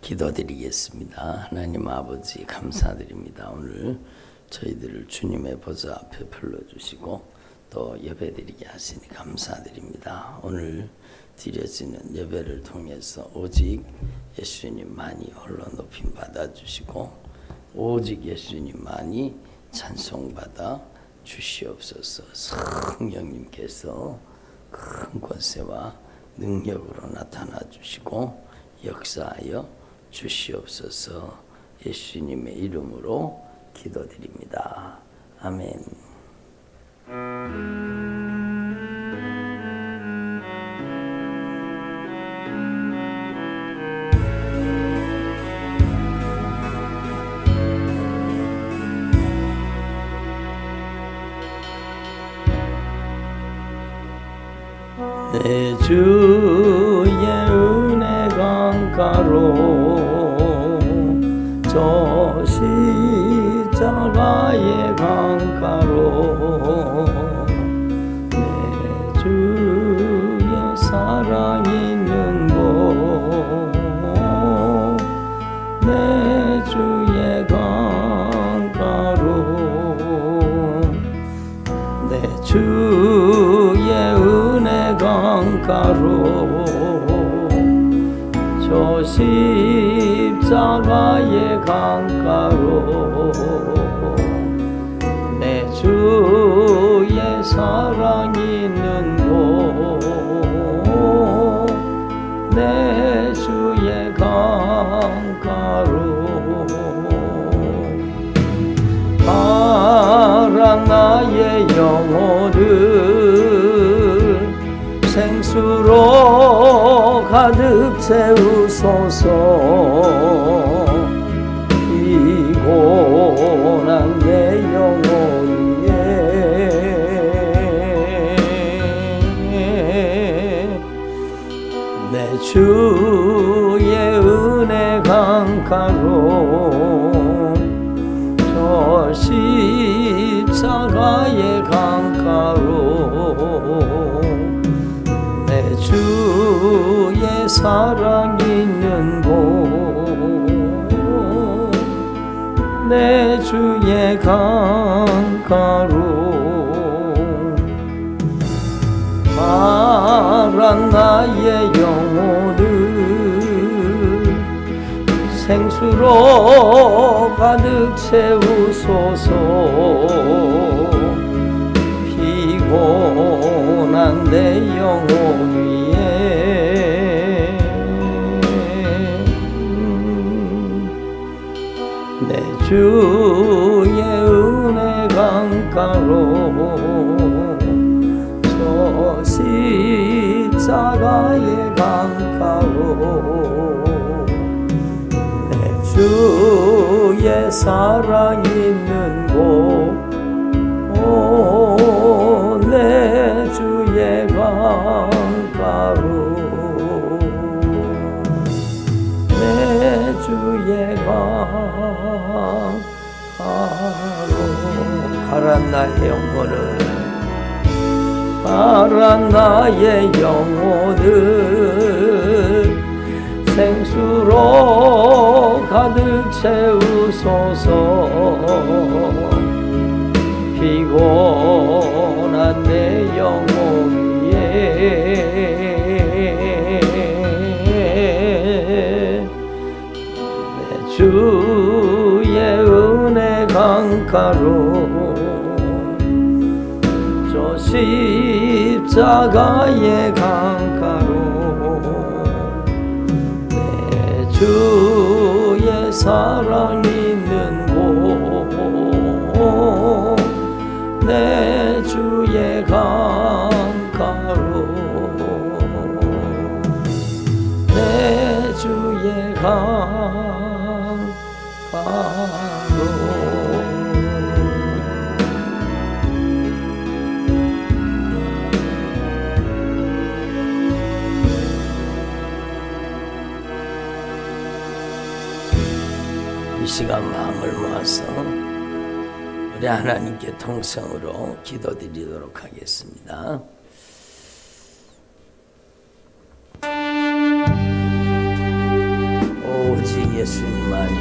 기도드리겠습니다. 하나님 아버지 감사드립니다. 오늘 저희들을 주님의 보좌 앞에 불러주시고 또 예배드리게 하시니 감사드립니다. 오늘 드려지는 예배를 통해서 오직 예수님만이 홀로 높임 받아주시고 오직 예수님만이 찬송받아 주시옵소서. 성령님께서 큰 권세와 능력으로 나타나 주시고 역사하여 주시옵소서. 예수님의 이름으로 기도드립니다. 아멘. 내 주의 은혜 강가로 저 십자가의 강가로 내 주의 사랑 있는 곳 내 주의 강가로 내 주의 은혜 강가로 저 십자가의 강가로 내 주의 사랑 있는 곳 내 주의 강가로 파란 나의 영혼을 생수로 가득 채우소서. 피곤한 내 영혼 위에 내 주의 은혜 강가로 저 십자가의 강가로 내 주의 사랑 있는 곳 내 주의 강가로 파란 나의 영혼을 생수로 가득 채우소서. 피곤한 내 영혼 위에 내 주의 은혜 강가로 저 십자가의 강가로 내 주의 사랑 있는 곳 내 주의 강가로 내 주의 강가로 파란 나의 영혼을 파란 나의 영혼을 생수로 가득 채우소서. 피곤한 내 영혼 위에 내 주의 은혜 강가로 저 십자가의 강가로 내 주의 사랑 있는 곳 내 주의 강가로 내 주의 강가로 이 시간 마음을 모아서 우리 하나님께 통성으로 기도드리도록 하겠습니다. 오직 예수님만이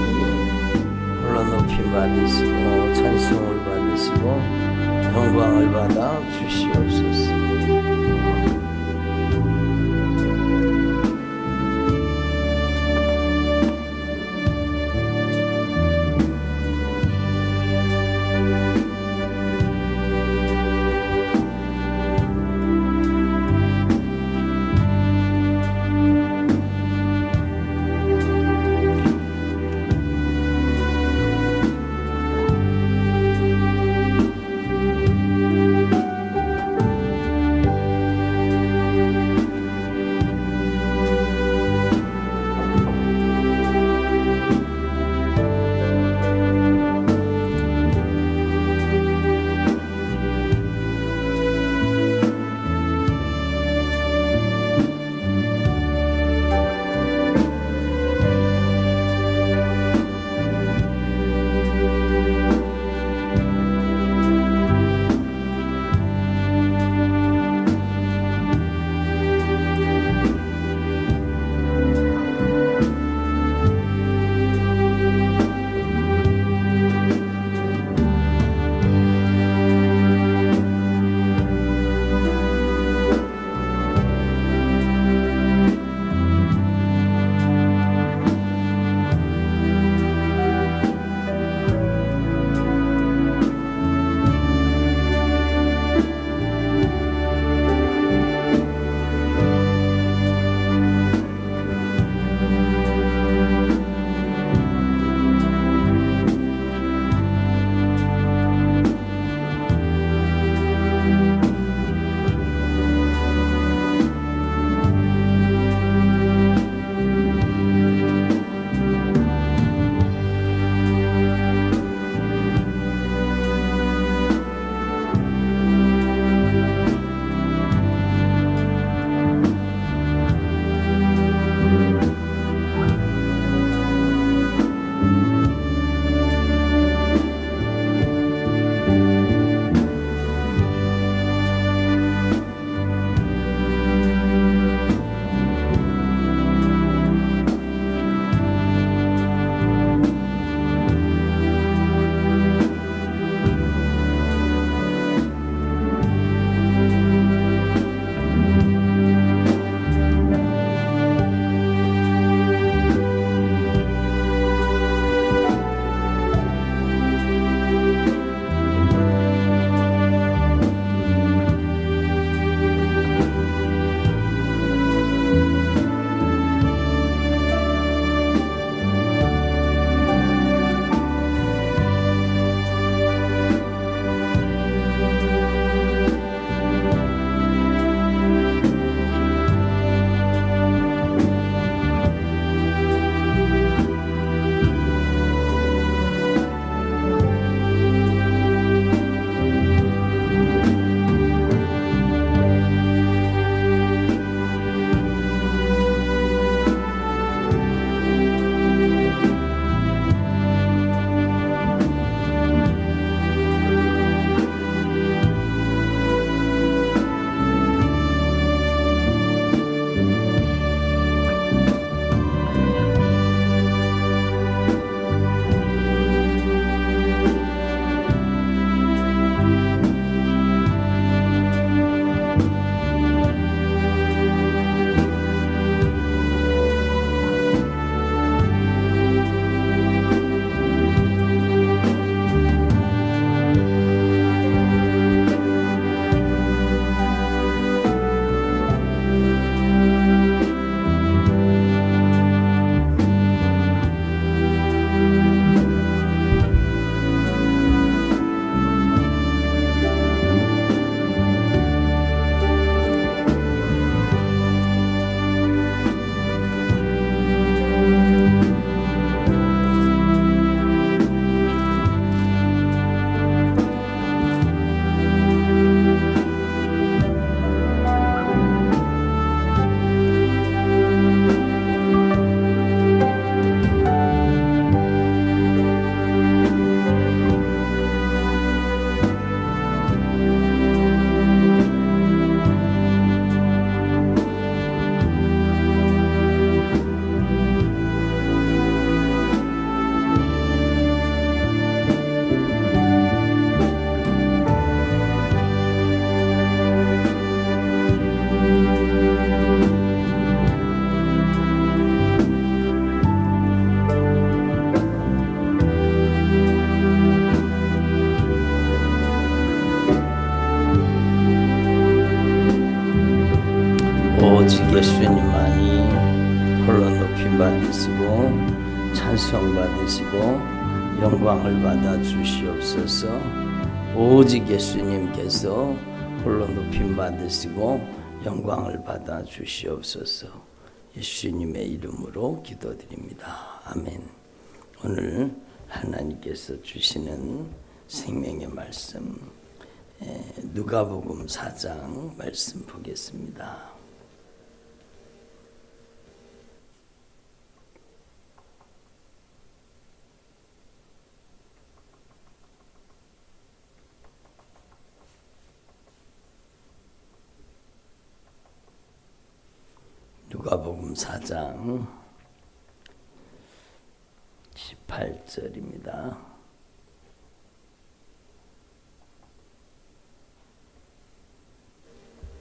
홀로 높임 받으시고 찬송을 받으시고 영광을 받아 주시옵소서. 예수님만이 홀로 높임 받으시고 찬송 받으시고 영광을 받아 주시옵소서. 오직 예수님께서 홀로 높임 받으시고 영광을 받아 주시옵소서. 예수님의 이름으로 기도드립니다. 아멘. 오늘 하나님께서 주시는 생명의 말씀, 누가복음 4장 말씀 보겠습니다. 누가복음 4장 18절입니다.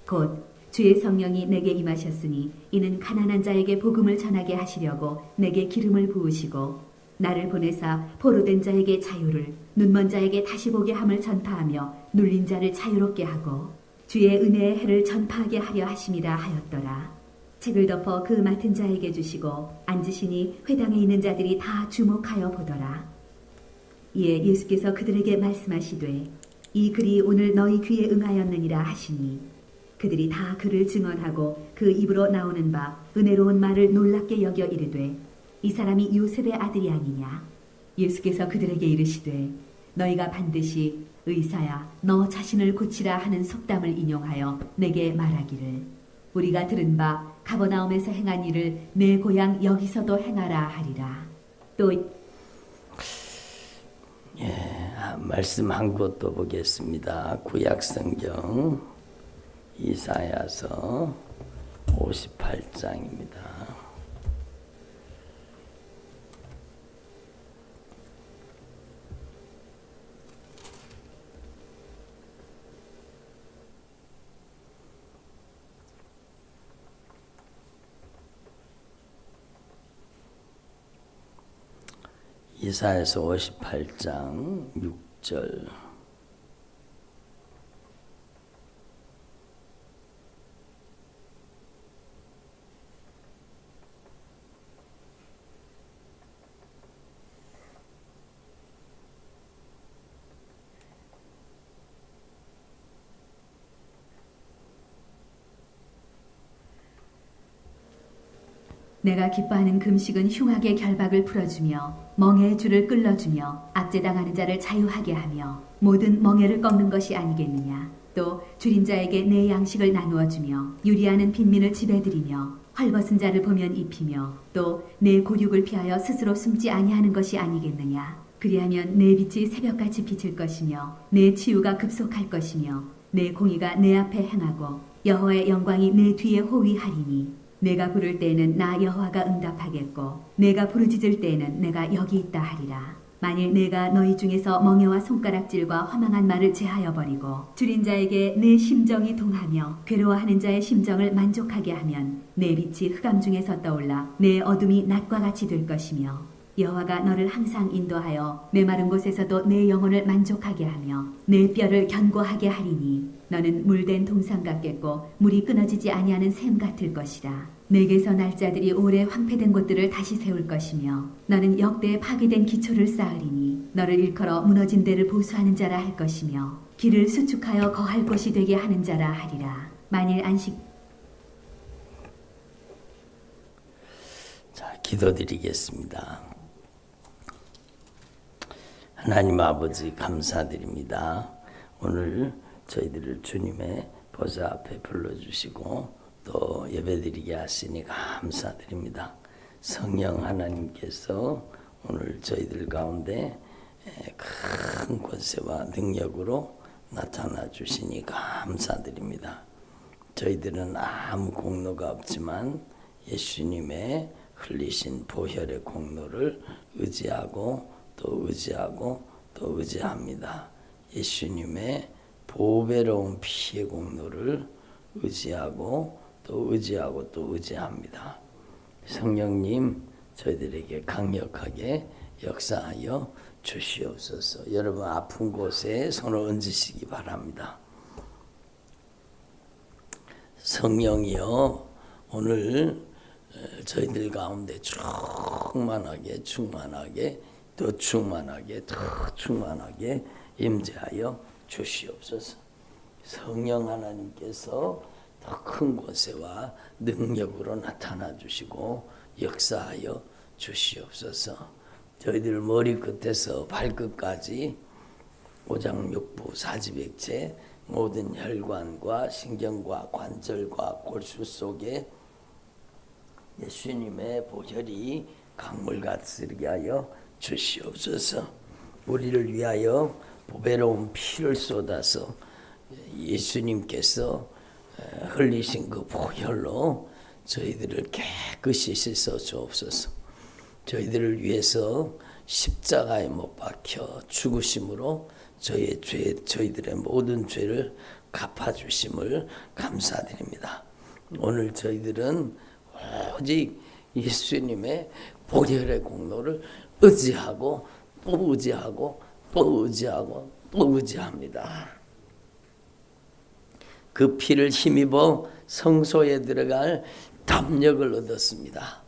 곧 주의 성령이 내게 임하셨으니 이는 가난한 자에게 복음을 전하게 하시려고 내게 기름을 부으시고 나를 보내사 포로된 자에게 자유를, 눈먼 자에게 다시 보게 함을 전파하며 눌린 자를 자유롭게 하고 주의 은혜의 해를 전파하게 하려 하심이라 하였더라. 책을 덮어 그 맡은 자에게 주시고 앉으시니 회당에 있는 자들이 다 주목하여 보더라. 이에 예수께서 그들에게 말씀하시되 이 글이 오늘 너희 귀에 응하였느니라 하시니 그들이 다 그를 증언하고 그 입으로 나오는 바 은혜로운 말을 놀랍게 여겨 이르되 이 사람이 요셉의 아들이 아니냐. 예수께서 그들에게 이르시되 너희가 반드시 의사야 너 자신을 고치라 하는 속담을 인용하여 내게 말하기를 우리가 들은 바 가버나움에서 행한 일을 내 고향 여기서도 행하라 하리라. 또 말씀 한 곳 또 보겠습니다. 구약성경 이사야서 58장입니다. 이사야서 58장 6절. 내가 기뻐하는 금식은 흉악의 결박을 풀어주며 멍에의 줄을 끌어주며 압제당하는 자를 자유하게 하며 모든 멍에를 꺾는 것이 아니겠느냐. 또 줄인 자에게 내 양식을 나누어 주며 유리하는 빈민을 집에들이며 헐벗은 자를 보면 입히며 또 내 고육을 피하여 스스로 숨지 아니하는 것이 아니겠느냐. 그리하면 내 빛이 새벽같이 비칠 것이며 내 치유가 급속할 것이며 내 공의가 내 앞에 행하고 여호와의 영광이 내 뒤에 호위하리니 내가 부를 때에는 나 여호와가 응답하겠고 내가 부르짖을 때에는 내가 여기 있다 하리라. 만일 내가 너희 중에서 멍에와 손가락질과 허망한 말을 제하여 버리고 줄인 자에게 내 심정이 동하며 괴로워하는 자의 심정을 만족하게 하면 내 빛이 흑암 중에서 떠올라 내 어둠이 낮과 같이 될 것이며 여호와가 너를 항상 인도하여 메마른 곳에서도 내 영혼을 만족하게 하며 내 뼈를 견고하게 하리니 너는 물된 동상 같겠고 물이 끊어지지 아니하는 샘 같을 것이라. 내게서 날 자들이 오래 황폐된 곳들을 다시 세울 것이며 너는 역대에 파괴된 기초를 쌓으리니 너를 일컬어 무너진 데를 보수하는 자라 할 것이며 길을 수축하여 거할 곳이 되게 하는 자라 하리라. 만일 안식 자, 기도드리겠습니다. 하나님 아버지 감사드립니다. 오늘 저희들을 주님의 보좌 앞에 불러주시고 또 예배드리게 하시니 감사드립니다. 성령 하나님께서 오늘 저희들 가운데 큰 권세와 능력으로 나타나 주시니 감사드립니다. 저희들은 아무 공로가 없지만 예수님의 흘리신 보혈의 공로를 의지하고 또 의지하고 또 의지합니다. 예수님의 보배로운 피의 공로를 의지하고 또 의지하고 또 의지합니다. 성령님 저희들에게 강력하게 역사하여 주시옵소서. 여러분 아픈 곳에 손을 얹으시기 바랍니다. 성령이여 오늘 저희들 가운데 충만하게 더 충만하게 임재하여 주시옵소서. 성령 하나님께서 더 큰 권세와 능력으로 나타나 주시고 역사하여 주시옵소서. 저희들 머리끝에서 발끝까지 오장육부 사지백체 모든 혈관과 신경과 관절과 골수 속에 예수님의 보혈이 강물같이 흐르게 하여 주시옵소서. 우리를 위하여 보배로운 피를 쏟아서 예수님께서 흘리신 그 보혈로 저희들을 깨끗이 씻어 주옵소서. 저희들을 위해서 십자가에 못 박혀 죽으심으로 저희들의 모든 죄를 갚아주심을 감사드립니다. 오늘 저희들은 오직 예수님의 보혈의 공로를 의지하고 또 의지하고 또 의지하고 또 의지합니다. 그 피를 힘입어 성소에 들어갈 담력을 얻었습니다.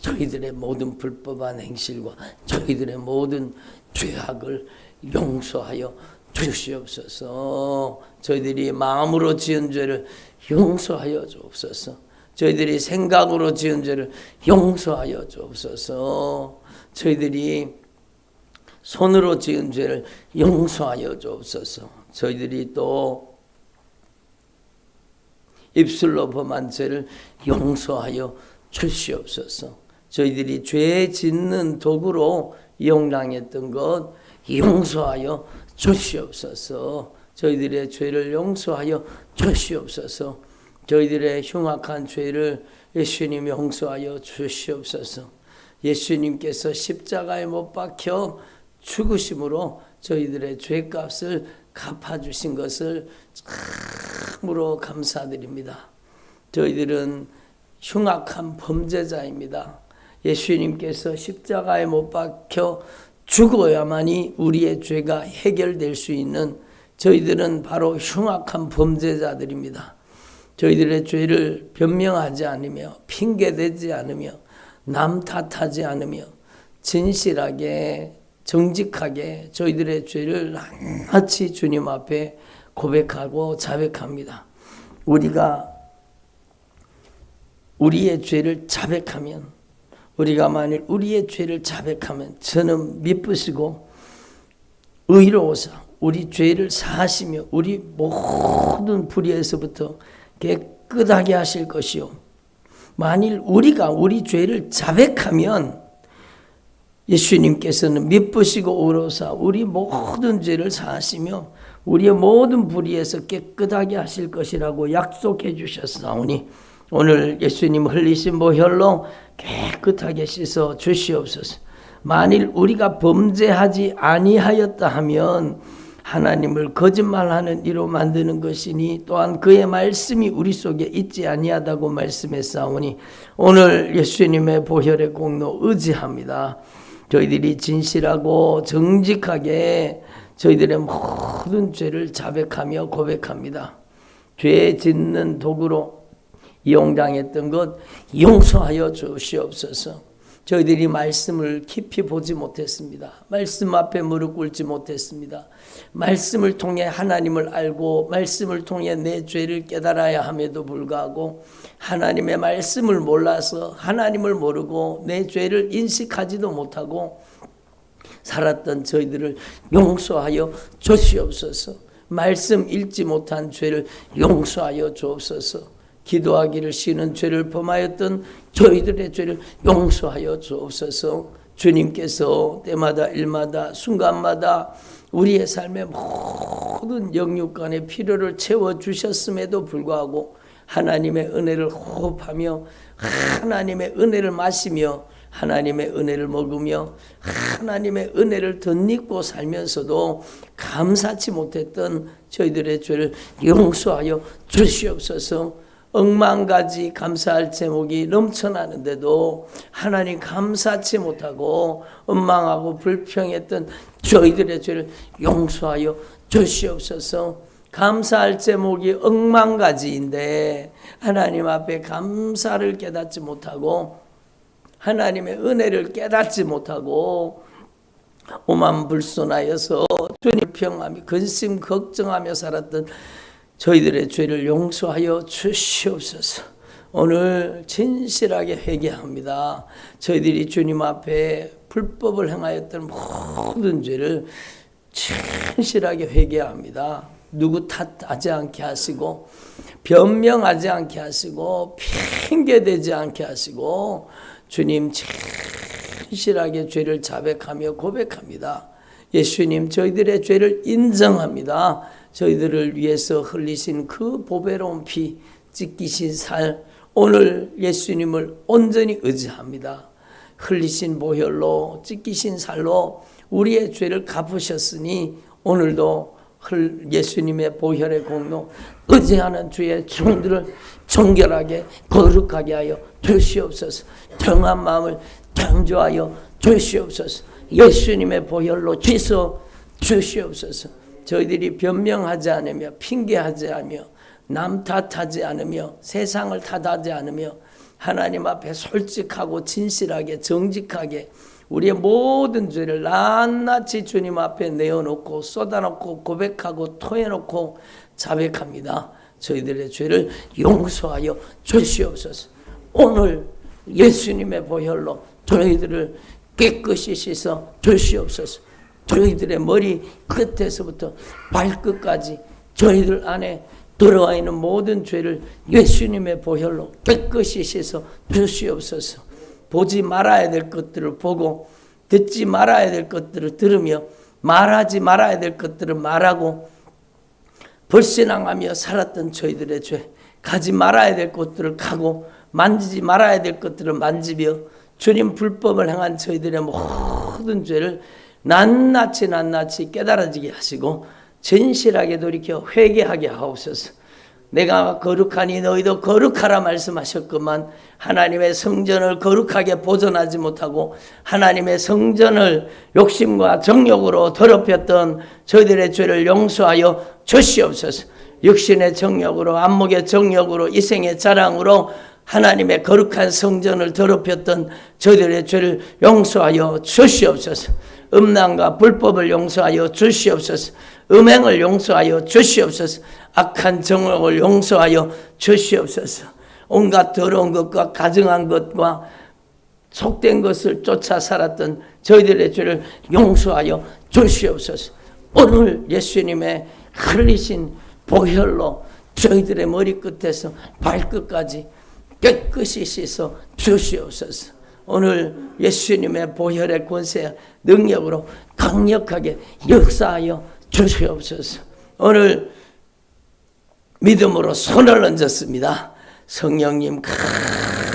저희들의 모든 불법한 행실과 저희들의 모든 죄악을 용서하여 주시옵소서. 저희들이 마음으로 지은 죄를 용서하여 주옵소서. 저희들이 생각으로 지은 죄를 용서하여 주옵소서. 저희들이 손으로 지은 죄를 용서하여 주옵소서. 저희들이 또 입술로 범한 죄를 용서하여 주시옵소서. 저희들이 죄 짓는 도구로 이용당했던 것 용서하여 주시옵소서. 저희들의 죄를 용서하여 주시옵소서. 저희들의 흉악한 죄를 예수님이 용서하여 주시옵소서. 예수님께서 십자가에 못 박혀 죽으심으로 저희들의 죄값을 갚아주신 것을 참으로 감사드립니다. 저희들은 흉악한 범죄자입니다. 예수님께서 십자가에 못 박혀 죽어야만이 우리의 죄가 해결될 수 있는 저희들은 바로 흉악한 범죄자들입니다. 저희들의 죄를 변명하지 않으며 핑계대지 않으며 남 탓하지 않으며 진실하게 정직하게 저희들의 죄를 낱낱이 주님 앞에 고백하고 자백합니다. 우리가 우리의 죄를 자백하면 우리가 만일 우리의 죄를 자백하면 저는 미쁘시고 의로우사 우리 죄를 사하시며 우리 모든 불의에서부터 깨끗하게 하실 것이요. 만일 우리가 우리 죄를 자백하면 예수님께서는 미쁘시고 의로우사 우리 모든 죄를 사하시며 우리의 모든 불의에서 깨끗하게 하실 것이라고 약속해 주셨사오니 오늘 예수님 흘리신 보혈로 깨끗하게 씻어 주시옵소서. 만일 우리가 범죄하지 아니하였다 하면 하나님을 거짓말하는 이로 만드는 것이니 또한 그의 말씀이 우리 속에 있지 아니하다고 말씀했사오니 오늘 예수님의 보혈의 공로 의지합니다. 저희들이 진실하고 정직하게 저희들의 모든 죄를 자백하며 고백합니다. 죄 짓는 도구로 이용당했던 것 용서하여 주시옵소서. 저희들이 말씀을 깊이 보지 못했습니다. 말씀 앞에 무릎 꿇지 못했습니다. 말씀을 통해 하나님을 알고 말씀을 통해 내 죄를 깨달아야 함에도 불구하고 하나님의 말씀을 몰라서 하나님을 모르고 내 죄를 인식하지도 못하고 살았던 저희들을 용서하여 주시옵소서. 말씀 읽지 못한 죄를 용서하여 주옵소서. 기도하기를 싫은 죄를 범하였던 저희들의 죄를 용서하여 주옵소서. 주님께서 때마다 일마다 순간마다 우리의 삶의 모든 영육간의 필요를 채워주셨음에도 불구하고 하나님의 은혜를 호흡하며 하나님의 은혜를 마시며 하나님의 은혜를 먹으며 하나님의 은혜를 덧입고 살면서도 감사치 못했던 저희들의 죄를 용서하여 주시옵소서. 억만가지 감사할 제목이 넘쳐나는데도 하나님 감사치 못하고 원망하고 불평했던 저희들의 죄를 용서하여 주시옵소서. 감사할 제목이 억만 가지인데 하나님 앞에 감사를 깨닫지 못하고 하나님의 은혜를 깨닫지 못하고 오만불손하여서 주님 평하며 근심 걱정하며 살았던 저희들의 죄를 용서하여 주시옵소서. 오늘 진실하게 회개합니다. 저희들이 주님 앞에 불법을 행하였던 모든 죄를 진실하게 회개합니다. 누구 탓하지 않게 하시고 변명하지 않게 하시고 핑계대지 않게 하시고 주님 진실하게 죄를 자백하며 고백합니다. 예수님 저희들의 죄를 인정합니다. 저희들을 위해서 흘리신 그 보배로운 피 찢기신 살 오늘 예수님을 온전히 의지합니다. 흘리신 보혈로 찢기신 살로 우리의 죄를 갚으셨으니 오늘도 예수님의 보혈의 공로 의지하는 주의 종들을 정결하게 거룩하게 하여 주시옵소서. 정한 마음을 창조하여 주시옵소서. 예수님의 보혈로 씻어 주시옵소서. 저희들이 변명하지 않으며 핑계하지 않으며 남 탓하지 않으며 세상을 탓하지 않으며 하나님 앞에 솔직하고 진실하게 정직하게 우리의 모든 죄를 낱낱이 주님 앞에 내어놓고 쏟아놓고 고백하고 토해놓고 자백합니다. 저희들의 죄를 용서하여 주시옵소서. 오늘 예수님의 보혈로 저희들을 깨끗이 씻어 주시옵소서. 저희들의 머리 끝에서부터 발끝까지 저희들 안에 들어와 있는 모든 죄를 예수님의 보혈로 깨끗이 씻어 주시옵소서. 보지 말아야 될 것들을 보고 듣지 말아야 될 것들을 들으며 말하지 말아야 될 것들을 말하고 불신앙하며 살았던 저희들의 죄, 가지 말아야 될 것들을 가고 만지지 말아야 될 것들을 만지며 주님 불법을 행한 저희들의 모든 죄를 낱낱이 깨달아지게 하시고 진실하게 돌이켜 회개하게 하옵소서. 내가 거룩하니 너희도 거룩하라 말씀하셨건만 하나님의 성전을 거룩하게 보존하지 못하고 하나님의 성전을 욕심과 정욕으로 더럽혔던 저희들의 죄를 용서하여 주시옵소서. 육신의 정욕으로 안목의 정욕으로 이생의 자랑으로 하나님의 거룩한 성전을 더럽혔던 저희들의 죄를 용서하여 주시옵소서. 음란과 불법을 용서하여 주시옵소서. 음행을 용서하여 주시옵소서. 악한 정욕을 용서하여 주시옵소서. 온갖 더러운 것과 가증한 것과 속된 것을 쫓아 살았던 저희들의 죄를 용서하여 주시옵소서. 오늘 예수님의 흘리신 보혈로 저희들의 머리끝에서 발끝까지 깨끗이 씻어 주시옵소서. 오늘 예수님의 보혈의 권세 능력으로 강력하게 역사하여 주시옵소서. 오늘 믿음으로 손을 얹었습니다. 성령님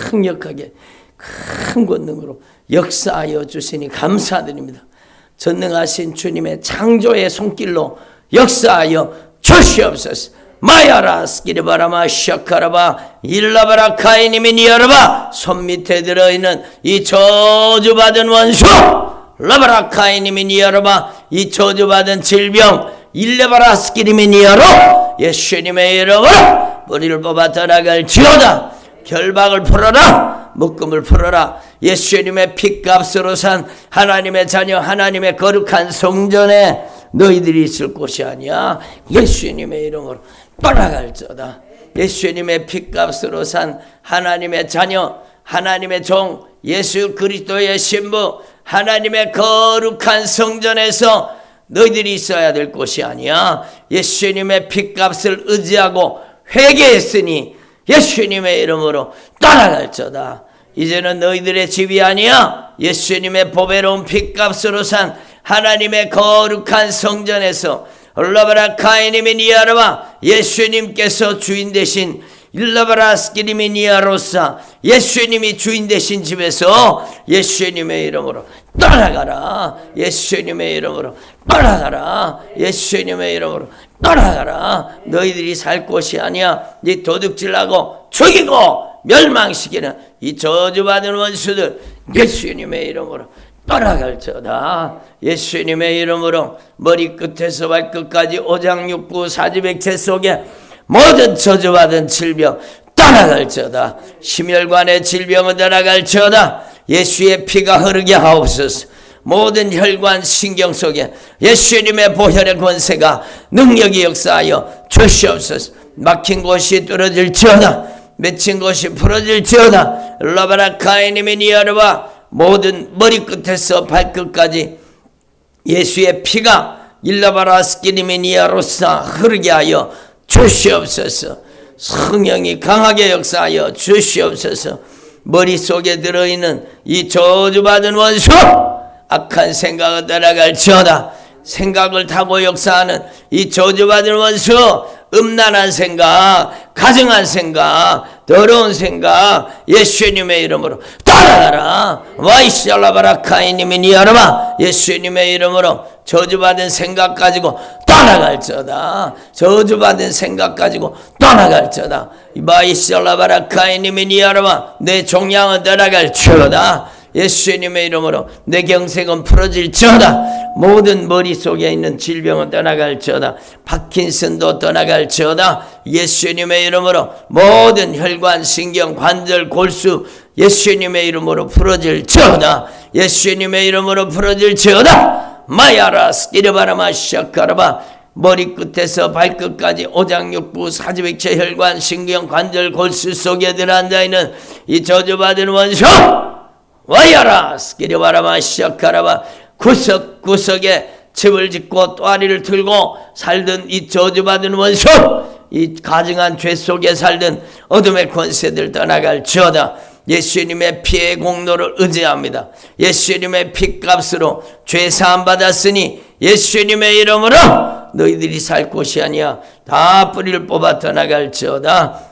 강력하게 큰 권능으로 역사하여 주시니 감사드립니다. 전능하신 주님의 창조의 손길로 역사하여 주시옵소서. 마야라 스키르바라마 샤카라바 일라바라 카이니미 니아라바 손 밑에 들어있는 이 저주받은 원수 라바라 카이니미 니아라바 이 저주받은 질병 일레바라 스키리미 니아로 예수님의 이름으로 뿌리를 뽑아 떠나갈 지어다. 결박을 풀어라. 묶음을 풀어라. 예수님의 핏값으로 산 하나님의 자녀 하나님의 거룩한 성전에 너희들이 있을 곳이 아니야. 예수님의 이름으로 떠나갈지어다. 예수님의 핏값으로 산 하나님의 자녀 하나님의 종 예수 그리스도의 신부 하나님의 거룩한 성전에서 너희들이 있어야 될 곳이 아니야. 예수님의 핏값을 의지하고 회개했으니 예수님의 이름으로 떠나갈지어다. 이제는 너희들의 집이 아니야. 예수님의 보배로운 핏값으로 산 하나님의 거룩한 성전에서 올라바라 카이니미 니아라바 예수님께서 주인 되신 일라바라 스키리미 니아로사 예수님이 주인 되신 집에서 예수님의 이름으로 떠나가라. 예수님의 이름으로 떠나가라. 예수님의 이름으로 떠나가라. 너희들이 살 곳이 아니야. 네 도둑질하고 죽이고 멸망시키는 이 저주받은 원수들 예수님의 이름으로 떠나갈지어다. 예수님의 이름으로 머리끝에서 발끝까지 오장육부 사지백체 속에 모든 저주받은 질병 떠나갈지어다. 심혈관의 질병은 떠나갈지어다. 예수의 피가 흐르게 하옵소서. 모든 혈관 신경 속에 예수님의 보혈의 권세가 능력이 역사하여 주시옵소서. 막힌 곳이 뚫어질지어다. 맺힌 곳이 풀어질지어다. 라바라카이님이 니아르바 모든 머리끝에서 발끝까지 예수의 피가 일라바라스키님이 니아로사 흐르게 하여 주시옵소서. 성령이 강하게 역사하여 주시옵소서. 머릿속에 들어있는 이 저주받은 원수 악한 생각을 떠나갈지어다. 생각을 타고 역사하는 이 저주받은 원수 음란한 생각, 가증한 생각, 더러운 생각 예수님의 이름으로 떠나가라. 와이샬라바라카이님이 니아르마 예수님의 이름으로 저주받은 생각 가지고 떠나갈지어다. 저주받은 생각 가지고 떠나갈지어다. 와이샬라바라카이님이 니아르마 내 종양은 떠나갈지어다. 예수님의 이름으로 내 경색은 풀어질지어다. 모든 머릿속에 있는 질병은 떠나갈지어다. 파킨슨도 떠나갈지어다. 예수님의 이름으로 모든 혈관, 신경, 관절, 골수 예수님의 이름으로 풀어질지어다. 예수님의 이름으로 풀어질지어다. 마야라스 이르바라마 시작하라바 머리끝에서 발끝까지 오장육부 사지백체 혈관, 신경, 관절, 골수 속에 들어앉아있는 이 저주받은 원수 와야라 스키리바라마 시작하라바 구석구석에 집을 짓고 또아리를 들고 살던 이 저주받은 원수 이 가증한 죄 속에 살던 어둠의 권세들 떠나갈지어다. 예수님의 피의 공로를 의지합니다. 예수님의 피값으로 죄 사함 받았으니 예수님의 이름으로 너희들이 살 곳이 아니야. 다 뿌리를 뽑아 떠나갈지어다.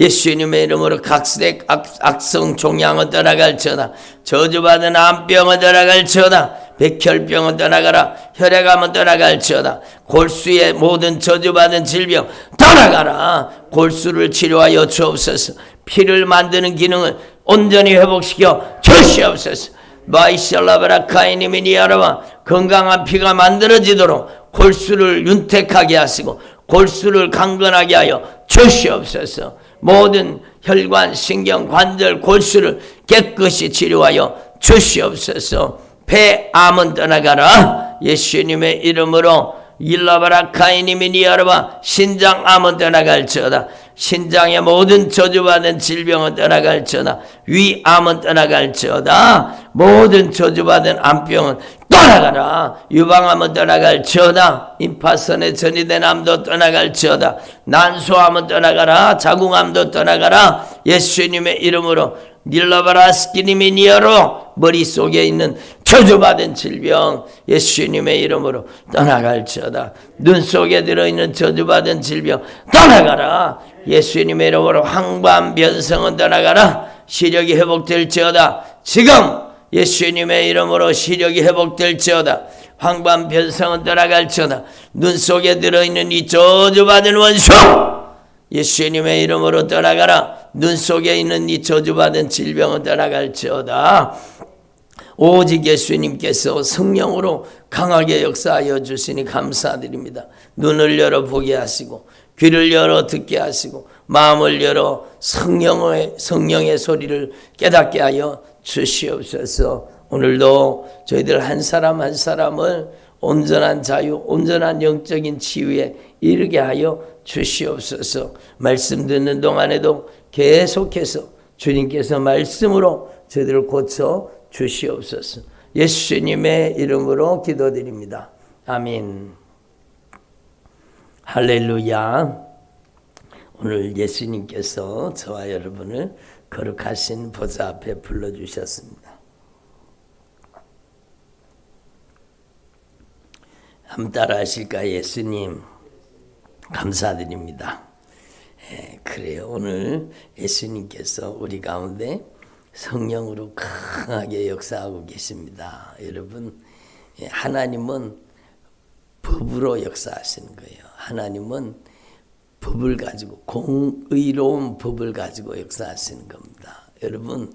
예수님의 이름으로 각색 악성 종양은 떠나갈지어다. 저주받은 암병은 떠나갈지어다. 백혈병은 떠나가라. 혈액암은 떠나갈지어다. 골수의 모든 저주받은 질병 떠나가라. 골수를 치료하여 주옵소서. 피를 만드는 기능을 온전히 회복시켜 주시옵소서. 마이샬라바라카이님이 니아라와 건강한 피가 만들어지도록 골수를 윤택하게 하시고 골수를 강건하게 하여 주시옵소서. 모든 혈관, 신경, 관절, 골수를 깨끗이 치료하여 주시옵소서. 폐암은 떠나가라. 예수님의 이름으로 일라바라카이님이 니아르바 신장암은 떠나갈지어다. 신장의 모든 저주받은 질병은 떠나갈지어다. 위암은 떠나갈지어다. 모든 저주받은 암병은 떠나가라. 유방암은 떠나갈지어다. 임파선에 전이된 암도 떠나갈지어다. 난소암은 떠나가라. 자궁암도 떠나가라. 예수님의 이름으로 닐라바라스키님이 니아로 머릿속에 있는 저주받은 질병 예수님의 이름으로 떠나갈지어다. 눈 속에 들어있는 저주받은 질병 떠나가라. 예수님의 이름으로 황반변성은 떠나가라. 시력이 회복될지어다. 지금 예수님의 이름으로 시력이 회복될지어다. 황반변성은 떠나갈지어다. 눈 속에 들어있는 이 저주받은 원수 예수님의 이름으로 떠나가라. 눈 속에 있는 이 저주받은 질병은 떠나갈지어다. 오직 예수님께서 성령으로 강하게 역사하여 주시니 감사드립니다. 눈을 열어 보게 하시고 귀를 열어 듣게 하시고 마음을 열어 성령의 소리를 깨닫게 하여 주시옵소서. 오늘도 저희들 한 사람 한 사람을 온전한 자유, 온전한 영적인 치유에 이르게 하여 주시옵소서. 말씀 듣는 동안에도 계속해서 주님께서 말씀으로 저희들을 고쳐 주시옵소서. 예수님의 이름으로 기도드립니다. 아멘. 할렐루야. 오늘 예수님께서 저와 여러분을 거룩하신 보좌 앞에 불러주셨습니다. 한번 따라 하실까요? 예수님 감사드립니다. 그래요. 오늘 예수님께서 우리 가운데 성령으로 강하게 역사하고 계십니다. 여러분, 하나님은 법으로 역사하시는 거예요. 하나님은 법을 가지고 공의로운 법을 가지고 역사하시는 겁니다. 여러분,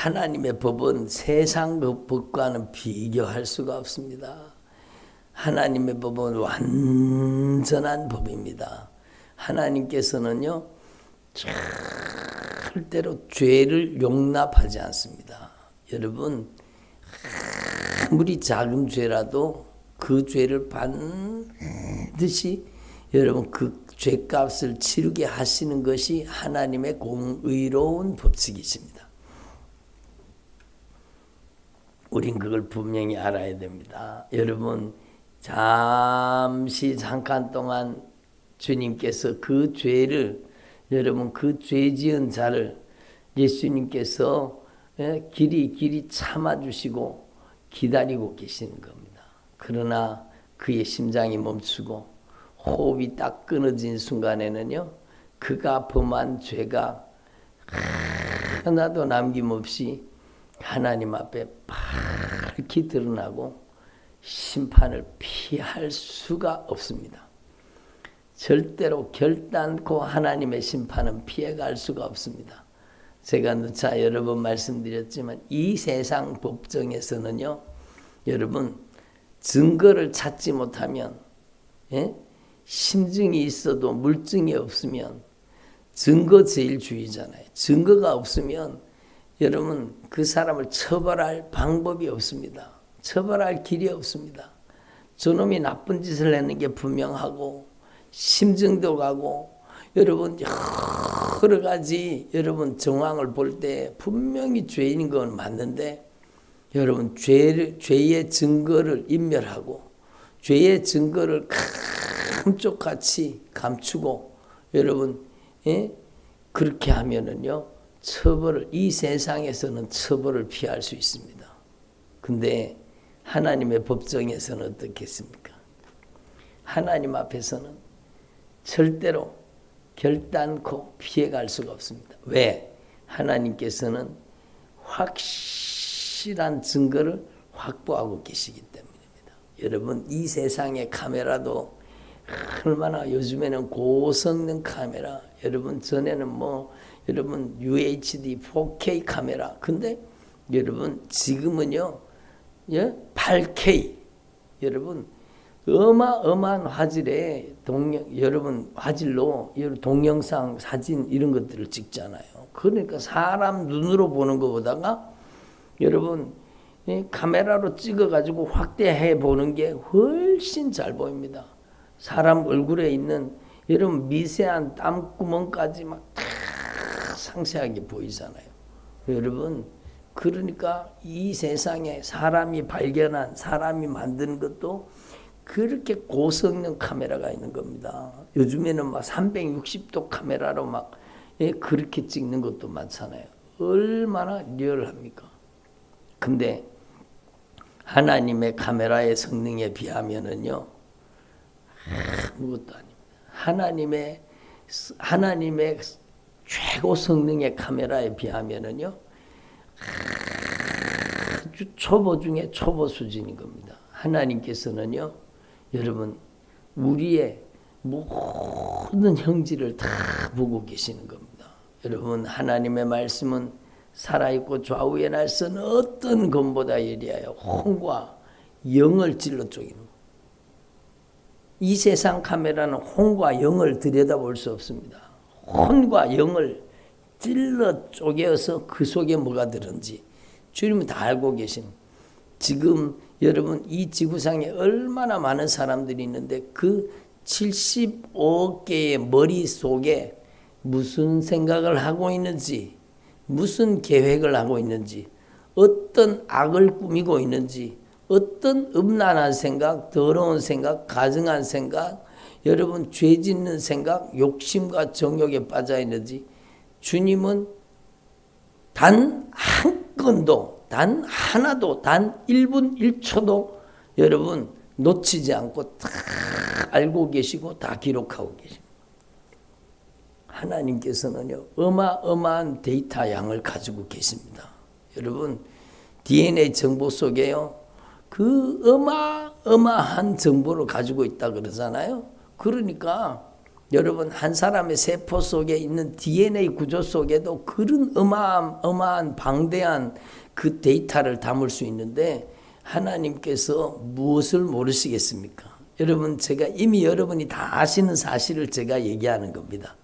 하나님의 법은 세상 법과는 비교할 수가 없습니다. 하나님의 법은 완전한 법입니다. 하나님께서는요, 절대로 죄를 용납하지 않습니다. 여러분, 아무리 작은 죄라도 그 죄를 반드시 여러분 그 죄값을 치르게 하시는 것이 하나님의 공의로운 법칙이십니다. 우린 그걸 분명히 알아야 됩니다. 여러분, 잠깐 동안 주님께서 그 죄를, 여러분 그 죄 지은 자를 예수님께서 길이 참아주시고 기다리고 계시는 겁니다. 그러나 그의 심장이 멈추고 호흡이 딱 끊어진 순간에는요, 그가 범한 죄가 하나도 남김없이 하나님 앞에 밝히 드러나고 심판을 피할 수가 없습니다. 절대로 결단코 하나님의 심판은 피해갈 수가 없습니다. 제가 누차 여러 번 말씀드렸지만 이 세상 법정에서는요, 여러분 증거를 찾지 못하면, 심증이 있어도 물증이 없으면 증거제일주의잖아요. 증거가 없으면 여러분 그 사람을 처벌할 방법이 없습니다. 처벌할 길이 없습니다. 저놈이 나쁜 짓을 했는 게 분명하고 심증도 가고 여러분 여러 가지 여러분 정황을 볼 때 분명히 죄인인 건 맞는데 여러분 죄의 증거를 인멸하고 죄의 증거를 감쪽같이 감추고 여러분 그렇게 하면은요 이 세상에서는 처벌을 피할 수 있습니다. 근데 하나님의 법정에서는 어떻겠습니까? 하나님 앞에서는 절대로 결단코 피해갈 수가 없습니다. 왜? 하나님께서는 확실한 증거를 확보하고 계시기 때문입니다. 여러분 이 세상의 카메라도 얼마나 요즘에는 고성능 카메라, 여러분 전에는 여러분 UHD 4K 카메라, 근데 여러분 지금은요 8K, 여러분 어마어마한 화질에 여러분 화질로 동영상, 사진 이런 것들을 찍잖아요. 그러니까 사람 눈으로 보는 것보다가 여러분 카메라로 찍어가지고 확대해 보는 게 훨씬 잘 보입니다. 사람 얼굴에 있는 여러분 미세한 땀구멍까지 막 상세하게 보이잖아요. 여러분 그러니까 이 세상에 사람이 발견한, 사람이 만드는 것도 그렇게 고성능 카메라가 있는 겁니다. 요즘에는 막 360도 카메라로 막 그렇게 찍는 것도 많잖아요. 얼마나 리얼합니까? 근데 하나님의 카메라의 성능에 비하면은요 아무것도 아닙니다. 하나님의 최고 성능의 카메라에 비하면은요 아주 초보 중에 초보 수준인 겁니다. 하나님께서는요 여러분 우리의 모든 형질을 다 보고 계시는 겁니다. 여러분 하나님의 말씀은 살아있고 좌우의 날선 어떤 검보다 예리하여 혼과 영을 찔러 쪼개는 것. 이 세상 카메라는 혼과 영을 들여다볼 수 없습니다. 혼과 영을 찔러 쪼개어서 그 속에 뭐가 들은지 주님은 다 알고 계시는. 지금 여러분 이 지구상에 얼마나 많은 사람들이 있는데 그 75억 개의 머릿속에 무슨 생각을 하고 있는지, 무슨 계획을 하고 있는지, 어떤 악을 꾸미고 있는지, 어떤 음란한 생각, 더러운 생각, 가증한 생각, 여러분 죄 짓는 생각, 욕심과 정욕에 빠져 있는지 주님은 단 한 건도, 단 하나도, 단 1분 1초도 여러분 놓치지 않고 다 알고 계시고 다 기록하고 계십니다. 하나님께서는요 어마어마한 데이터 양을 가지고 계십니다. 여러분 DNA 정보 속에요 그 어마어마한 정보를 가지고 있다 그러잖아요. 그러니까 여러분 한 사람의 세포 속에 있는 DNA 구조 속에도 그런 어마어마한 방대한 그 데이터를 담을 수 있는데 하나님께서 무엇을 모르시겠습니까? 여러분 제가 이미 여러분이 다 아시는 사실을 제가 얘기하는 겁니다.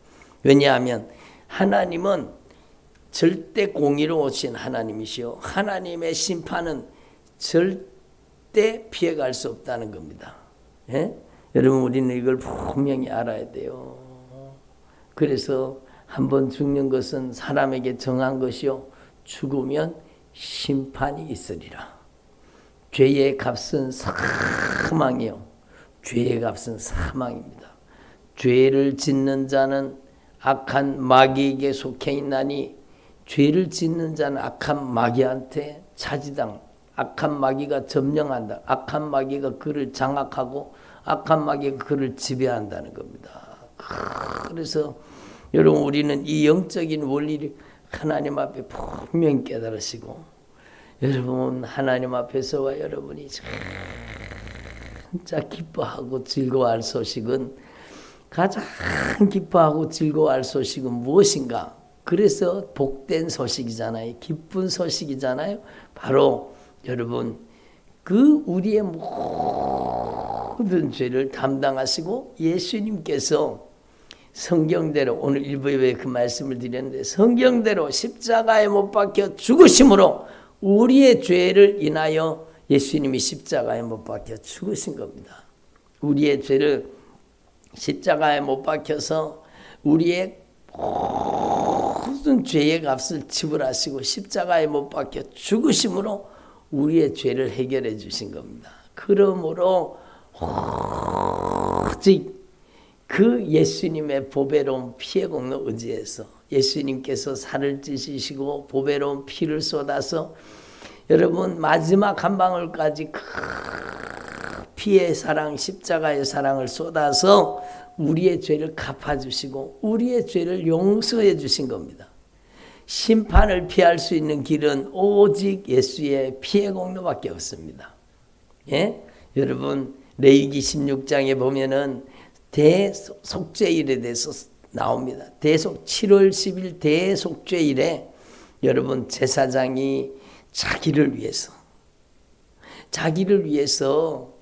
왜냐하면 하나님은 절대 공의로우신 하나님이시요 하나님의 심판은 절대 피해갈 수 없다는 겁니다. 예? 여러분 우리는 이걸 분명히 알아야 돼요. 그래서 한번 죽는 것은 사람에게 정한 것이요 죽으면 심판이 있으리라. 죄의 값은 사망이요 죄의 값은 사망입니다. 죄를 짓는 자는 악한 마귀에게 속해 있나니 죄를 짓는 자는 악한 마귀한테 차지당 악한 마귀가 점령한다. 악한 마귀가 그를 장악하고 악한 마귀가 그를 지배한다는 겁니다. 그래서 여러분 우리는 이 영적인 원리를 하나님 앞에 분명히 깨달으시고 여러분 하나님 앞에서와 여러분이 진짜 기뻐하고 즐거워할 소식은 가장 기뻐하고 즐거워할 소식은 무엇인가? 그래서 복된 소식이잖아요. 기쁜 소식이잖아요. 바로 여러분 그 우리의 모든 죄를 담당하시고 예수님께서 성경대로 오늘 일부에 그 말씀을 드렸는데 성경대로 십자가에 못 박혀 죽으심으로 우리의 죄를 인하여 예수님이 십자가에 못 박혀 죽으신 겁니다. 우리의 죄를 십자가에 못 박혀서 우리의 모든 죄의 값을 지불하시고 십자가에 못 박혀 죽으심으로 우리의 죄를 해결해 주신 겁니다. 그러므로 오직 그 예수님의 보배로운 피의 공로 의지해서 예수님께서 살을 찢으시고 보배로운 피를 쏟아서 여러분 마지막 한 방울까지 그 피의 사랑 십자가의 사랑을 쏟아서 우리의 죄를 갚아주시고 우리의 죄를 용서해 주신 겁니다. 심판을 피할 수 있는 길은 오직 예수의 피의 공로밖에 없습니다. 예? 여러분 레위기 16장에 보면은 대속죄일에 대해서 나옵니다. 7월 10일 대속죄일에 여러분 제사장이 자기를 위해서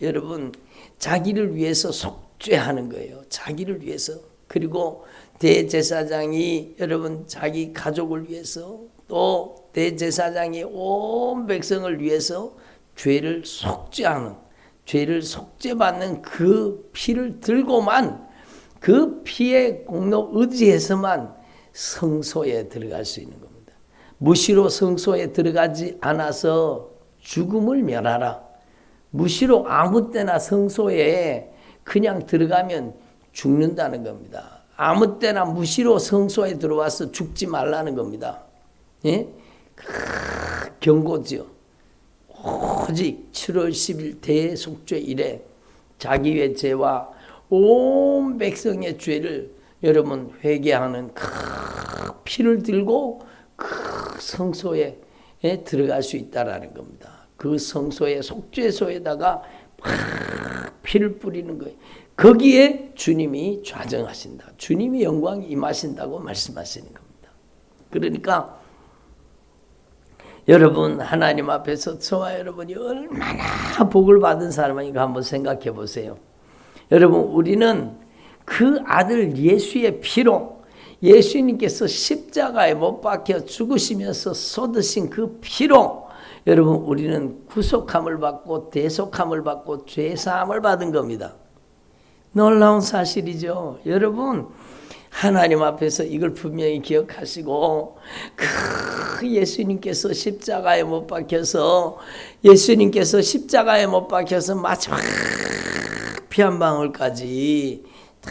여러분 자기를 위해서 속죄하는 거예요. 자기를 위해서. 그리고 대제사장이 여러분 자기 가족을 위해서 또 대제사장이 온 백성을 위해서 죄를 속죄하는 죄를 속죄받는 그 피를 들고만 그 피의 공로 의지해서만 성소에 들어갈 수 있는 겁니다. 무시로 성소에 들어가지 않아서 죽음을 면하라. 무시로 아무 때나 성소에 그냥 들어가면 죽는다는 겁니다. 아무 때나 무시로 성소에 들어와서 죽지 말라는 겁니다. 예? 경고지요. 오직 7월 10일 대속죄일에 자기의 죄와 온 백성의 죄를 여러분 회개하는 그 피를 들고 그 성소에 들어갈 수 있다라는 겁니다. 그 성소의 속죄소에다가 피를 뿌리는 거예요. 거기에 주님이 좌정하신다. 주님이 영광이 임하신다고 말씀하시는 겁니다. 그러니까 여러분 하나님 앞에서 저와 여러분이 얼마나 복을 받은 사람인가 한번 생각해 보세요. 여러분 우리는 그 아들 예수의 피로 예수님께서 십자가에 못 박혀 죽으시면서 쏟으신 그 피로 여러분 우리는 구속함을 받고 대속함을 받고 죄사함을 받은 겁니다. 놀라운 사실이죠. 여러분 하나님 앞에서 이걸 분명히 기억하시고 그 예수님께서 십자가에 못 박혀서 마지막 피 한 방울까지 다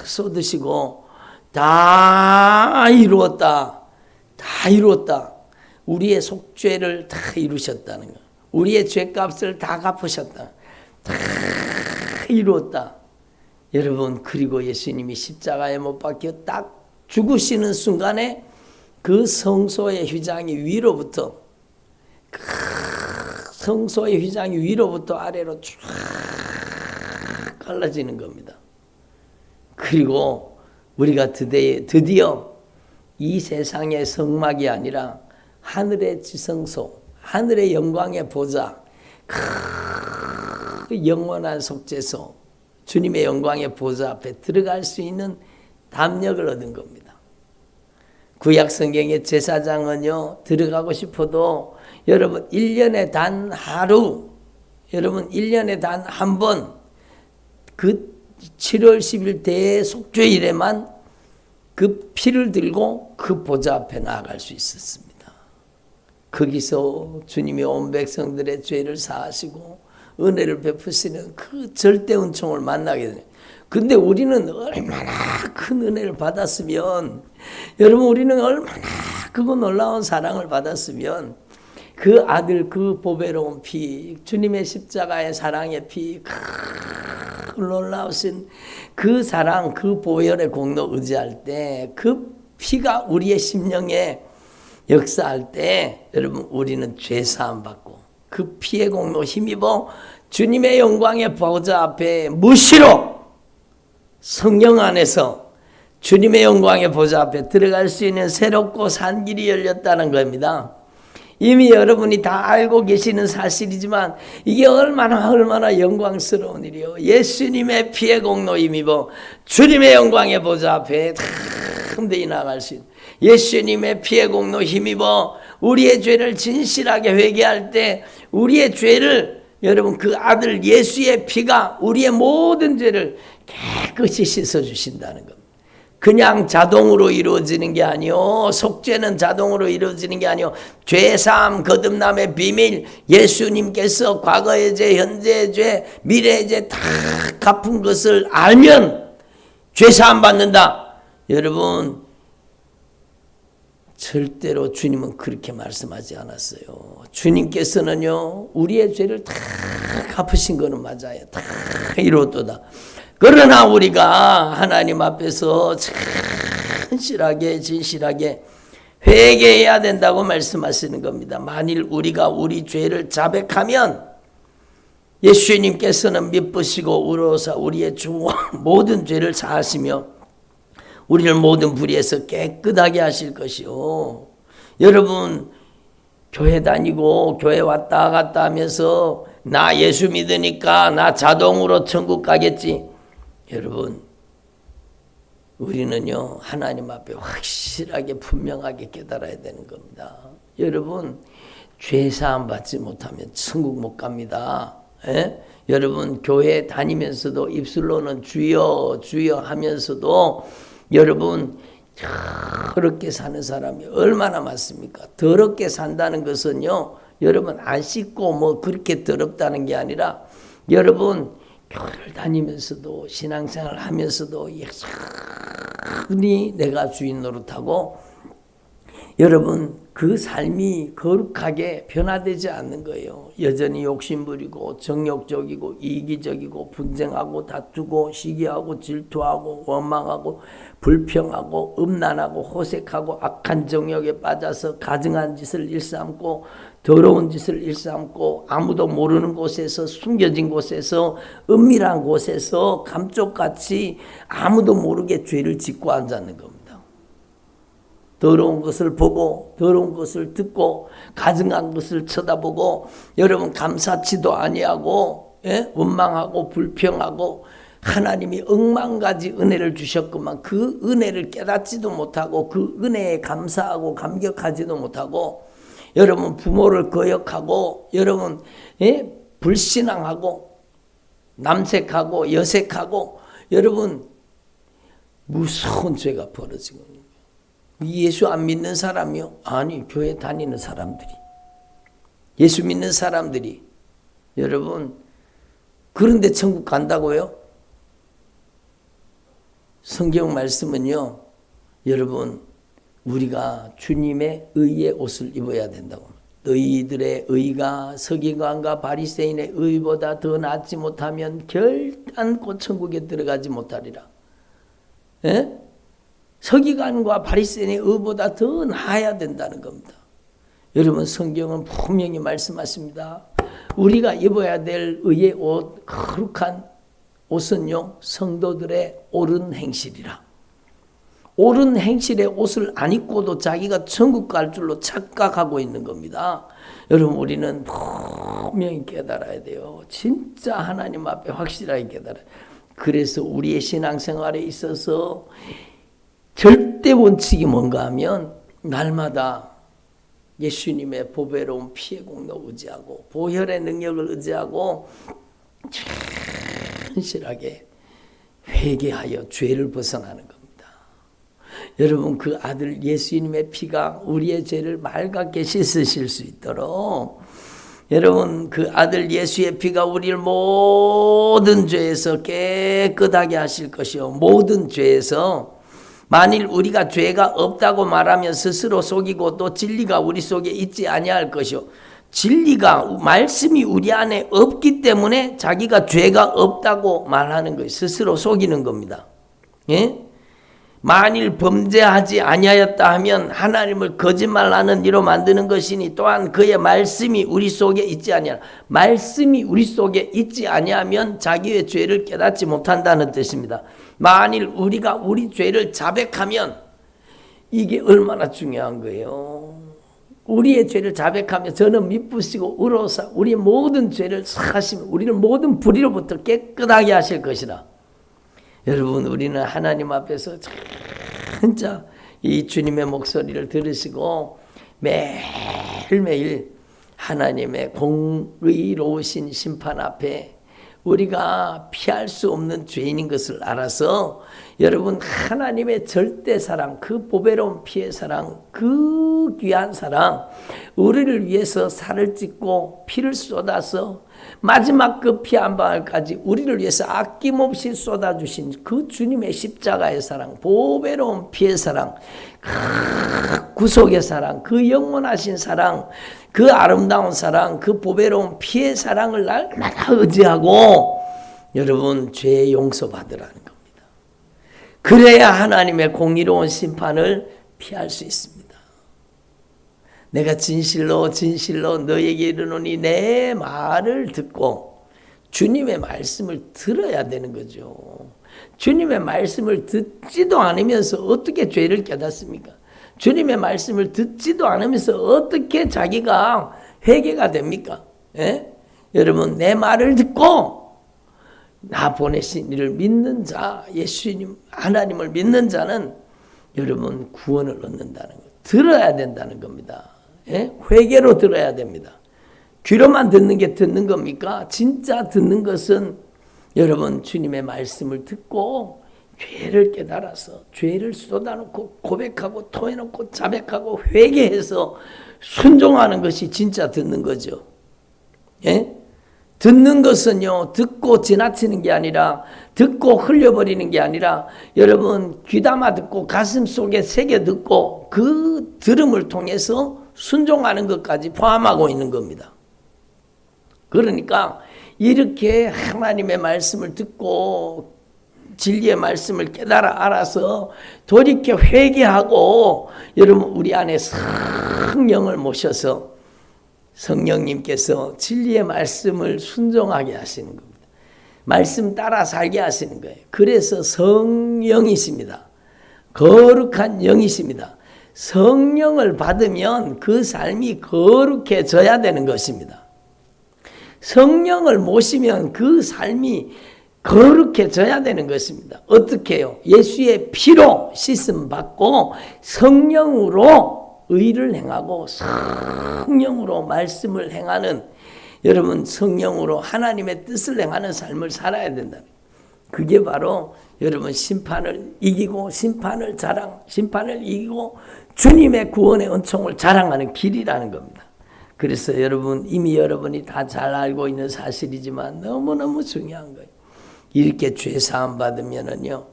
쏟으시고 다 이루었다. 우리의 속죄를 다 이루셨다는 거. 우리의 죄값을 다 갚으셨다. 다 이루었다. 여러분 그리고 예수님이 십자가에 못 박혀 딱 죽으시는 순간에 그 성소의 휘장이 위로부터 아래로 쫙 갈라지는 겁니다. 그 그리고 우리가 드디어 이 세상의 성막이 아니라 하늘의 지성소, 하늘의 영광의 보좌, 그 영원한 속죄소, 주님의 영광의 보좌 앞에 들어갈 수 있는 담력을 얻은 겁니다. 구약 성경의 제사장은요, 들어가고 싶어도 여러분 1년에 단 하루, 여러분 1년에 단 한 번, 그 7월 10일 대속죄일에만 그 피를 들고 그 보좌 앞에 나아갈 수 있었습니다. 거기서 주님이 온 백성들의 죄를 사하시고 은혜를 베푸시는 그 절대 은총을 만나게 돼요. 근데 우리는 얼마나 큰 은혜를 받았으면, 여러분 우리는 얼마나 크고 놀라운 사랑을 받았으면 그 아들 그 보배로운 피, 주님의 십자가의 사랑의 피, 그 놀라우신 그 사랑, 그 보혈의 공로 의지할 때, 그 피가 우리의 심령에 역사할 때, 여러분 우리는 죄사함 받고 그 피의 공로 힘입어 주님의 영광의 보좌 앞에 무시로 성령 안에서 주님의 영광의 보좌 앞에 들어갈 수 있는 새롭고 산 길이 열렸다는 겁니다. 이미 여러분이 다 알고 계시는 사실이지만 이게 얼마나 영광스러운 일이요. 예수님의 피의 공로 힘입어 주님의 영광의 보좌 앞에 담대히 나갈 수 있는, 예수님의 피의 공로 힘입어 우리의 죄를 진실하게 회개할 때 우리의 죄를, 여러분 그 아들 예수의 피가 우리의 모든 죄를 깨끗이 씻어주신다는 겁니다. 그냥 자동으로 이루어지는 게 아니요, 속죄는 자동으로 이루어지는 게 아니요, 죄사함 거듭남의 비밀, 예수님께서 과거의 죄, 현재의 죄, 미래의 죄 다 갚은 것을 알면 죄사함 받는다. 여러분 절대로 주님은 그렇게 말씀하지 않았어요. 주님께서는요, 우리의 죄를 다 갚으신 거는 맞아요. 다 이루었도다. 그러나 우리가 하나님 앞에서 진실하게 회개해야 된다고 말씀하시는 겁니다. 만일 우리가 우리 죄를 자백하면 예수님께서는 미쁘시고 의로우사 우리의 주와 모든 죄를 사하시며 우리를 모든 불의에서 깨끗하게 하실 것이요. 여러분 교회 다니고 교회 왔다 갔다 하면서 나 예수 믿으니까 나 자동으로 천국 가겠지. 여러분 우리는요 하나님 앞에 확실하게 분명하게 깨달아야 되는 겁니다. 여러분 죄사함 받지 못하면 천국 못 갑니다. 에? 여러분 교회 다니면서도 입술로는 주여 주여 하면서도 여러분 더럽게 사는 사람이 얼마나 많습니까? 더럽게 산다는 것은요 여러분 안 씻고 뭐 그렇게 더럽다는 게 아니라 여러분 교회를 다니면서도 신앙생활 하면서도 여전히 내가 주인 노릇하고 여러분 그 삶이 거룩하게 변화되지 않는 거예요. 여전히 욕심부리고 정욕적이고 이기적이고 분쟁하고 다투고 시기하고 질투하고 원망하고 불평하고 음란하고 호색하고 악한 정욕에 빠져서 가증한 짓을 일삼고 더러운 짓을 일삼고 아무도 모르는 곳에서 숨겨진 곳에서 은밀한 곳에서 감쪽같이 아무도 모르게 죄를 짓고 앉았는 겁니다. 더러운 것을 보고 더러운 것을 듣고 가증한 것을 쳐다보고 여러분 감사치도 아니하고 원망하고 불평하고 하나님이 억만가지 은혜를 주셨구만 그 은혜를 깨닫지도 못하고 그 은혜에 감사하고 감격하지도 못하고 여러분 부모를 거역하고 여러분 불신앙하고 남색하고 여색하고 여러분 무서운 죄가 벌어지고 있는 거예요. 예수 안 믿는 사람이요? 아니 교회 다니는 사람들이 예수 믿는 사람들이 여러분 그런데 천국 간다고요? 성경 말씀은요 여러분 우리가 주님의 의의 옷을 입어야 된다고. 너희들의 의가 서기관과 바리새인의 의보다 더 낫지 못하면 결단코 천국에 들어가지 못하리라. 에? 서기관과 바리새인의 의보다 더 나아야 된다는 겁니다. 여러분 성경은 분명히 말씀하십니다. 우리가 입어야 될 의의 옷, 거룩한 옷은요 성도들의 옳은 행실이라. 옳은 행실의 옷을 안 입고도 자기가 천국 갈 줄로 착각하고 있는 겁니다. 여러분 우리는 분명히 깨달아야 돼요. 진짜 하나님 앞에 확실하게 깨달아요. 그래서 우리의 신앙생활에 있어서 절대 원칙이 뭔가 하면 날마다 예수님의 보배로운 피의 공로 의지하고 보혈의 능력을 의지하고 진실하게 회개하여 죄를 벗어나는 겁니다. 여러분 그 아들 예수님의 피가 우리의 죄를 맑게 씻으실 수 있도록 여러분 그 아들 예수의 피가 우리를 모든 죄에서 깨끗하게 하실 것이요 모든 죄에서 만일 우리가 죄가 없다고 말하면 스스로 속이고 또 진리가 우리 속에 있지 아니할 것이요 진리가 말씀이 우리 안에 없기 때문에 자기가 죄가 없다고 말하는 거예요. 스스로 속이는 겁니다. 예? 만일 범죄하지 아니하였다 하면 하나님을 거짓말하는 이로 만드는 것이니 또한 그의 말씀이 우리 속에 있지 아니하라. 말씀이 우리 속에 있지 아니하면 자기의 죄를 깨닫지 못한다는 뜻입니다. 만일 우리가 우리 죄를 자백하면 이게 얼마나 중요한 거예요. 우리의 죄를 자백하며 저는 미쁘시고 의로사 우리의 모든 죄를 사하시며 우리를 모든 불의로부터 깨끗하게 하실 것이라. 여러분 우리는 하나님 앞에서 진짜 이 주님의 목소리를 들으시고 매일매일 하나님의 공의로우신 심판 앞에 우리가 피할 수 없는 죄인인 것을 알아서 여러분 하나님의 절대 사랑 그 보배로운 피의 사랑 그 귀한 사랑 우리를 위해서 살을 찢고 피를 쏟아서 마지막 그 피 한 방울까지 우리를 위해서 아낌없이 쏟아주신 그 주님의 십자가의 사랑 보배로운 피의 사랑 그 구속의 사랑 그 영원하신 사랑 그 아름다운 사랑 그 보배로운 피의 사랑을 날마다 의지하고 여러분 죄 용서받으라는 겁니다. 그래야 하나님의 공의로운 심판을 피할 수 있습니다. 내가 진실로 너에게 이르노니 내 말을 듣고 주님의 말씀을 들어야 되는 거죠. 주님의 말씀을 듣지도 않으면서 어떻게 죄를 깨닫습니까? 주님의 말씀을 듣지도 않으면서 어떻게 자기가 회개가 됩니까? 예? 여러분 내 말을 듣고 나 보내신 이를 믿는 자 예수님 하나님을 믿는 자는 여러분 구원을 얻는다는 거 들어야 된다는 겁니다. 예? 회개로 들어야 됩니다. 귀로만 듣는 게 듣는 겁니까? 진짜 듣는 것은 여러분 주님의 말씀을 듣고 죄를 깨달아서 죄를 쏟아놓고 고백하고 토해놓고 자백하고 회개해서 순종하는 것이 진짜 듣는 거죠. 예? 듣는 것은요 듣고 지나치는 게 아니라 듣고 흘려버리는 게 아니라 여러분 귀담아 듣고 가슴 속에 새겨 듣고 그 들음을 통해서 순종하는 것까지 포함하고 있는 겁니다. 그러니까 이렇게 하나님의 말씀을 듣고 진리의 말씀을 깨달아 알아서 돌이켜 회개하고 여러분 우리 안에 성령을 모셔서 성령님께서 진리의 말씀을 순종하게 하시는 겁니다. 말씀 따라 살게 하시는 거예요. 그래서 성령이십니다. 거룩한 영이십니다. 성령을 받으면 그 삶이 거룩해져야 되는 것입니다. 성령을 모시면 그 삶이 거룩해져야 되는 것입니다. 어떻게 해요? 예수의 피로 씻음 받고 성령으로 의를 행하고 성령으로 말씀을 행하는 여러분 성령으로 하나님의 뜻을 행하는 삶을 살아야 된다. 그게 바로 여러분 심판을 이기고 심판을 이기고 주님의 구원의 은총을 자랑하는 길이라는 겁니다. 그래서 여러분 이미 여러분이 다 잘 알고 있는 사실이지만 너무너무 중요한 거예요. 이렇게 죄 사함 받으면은요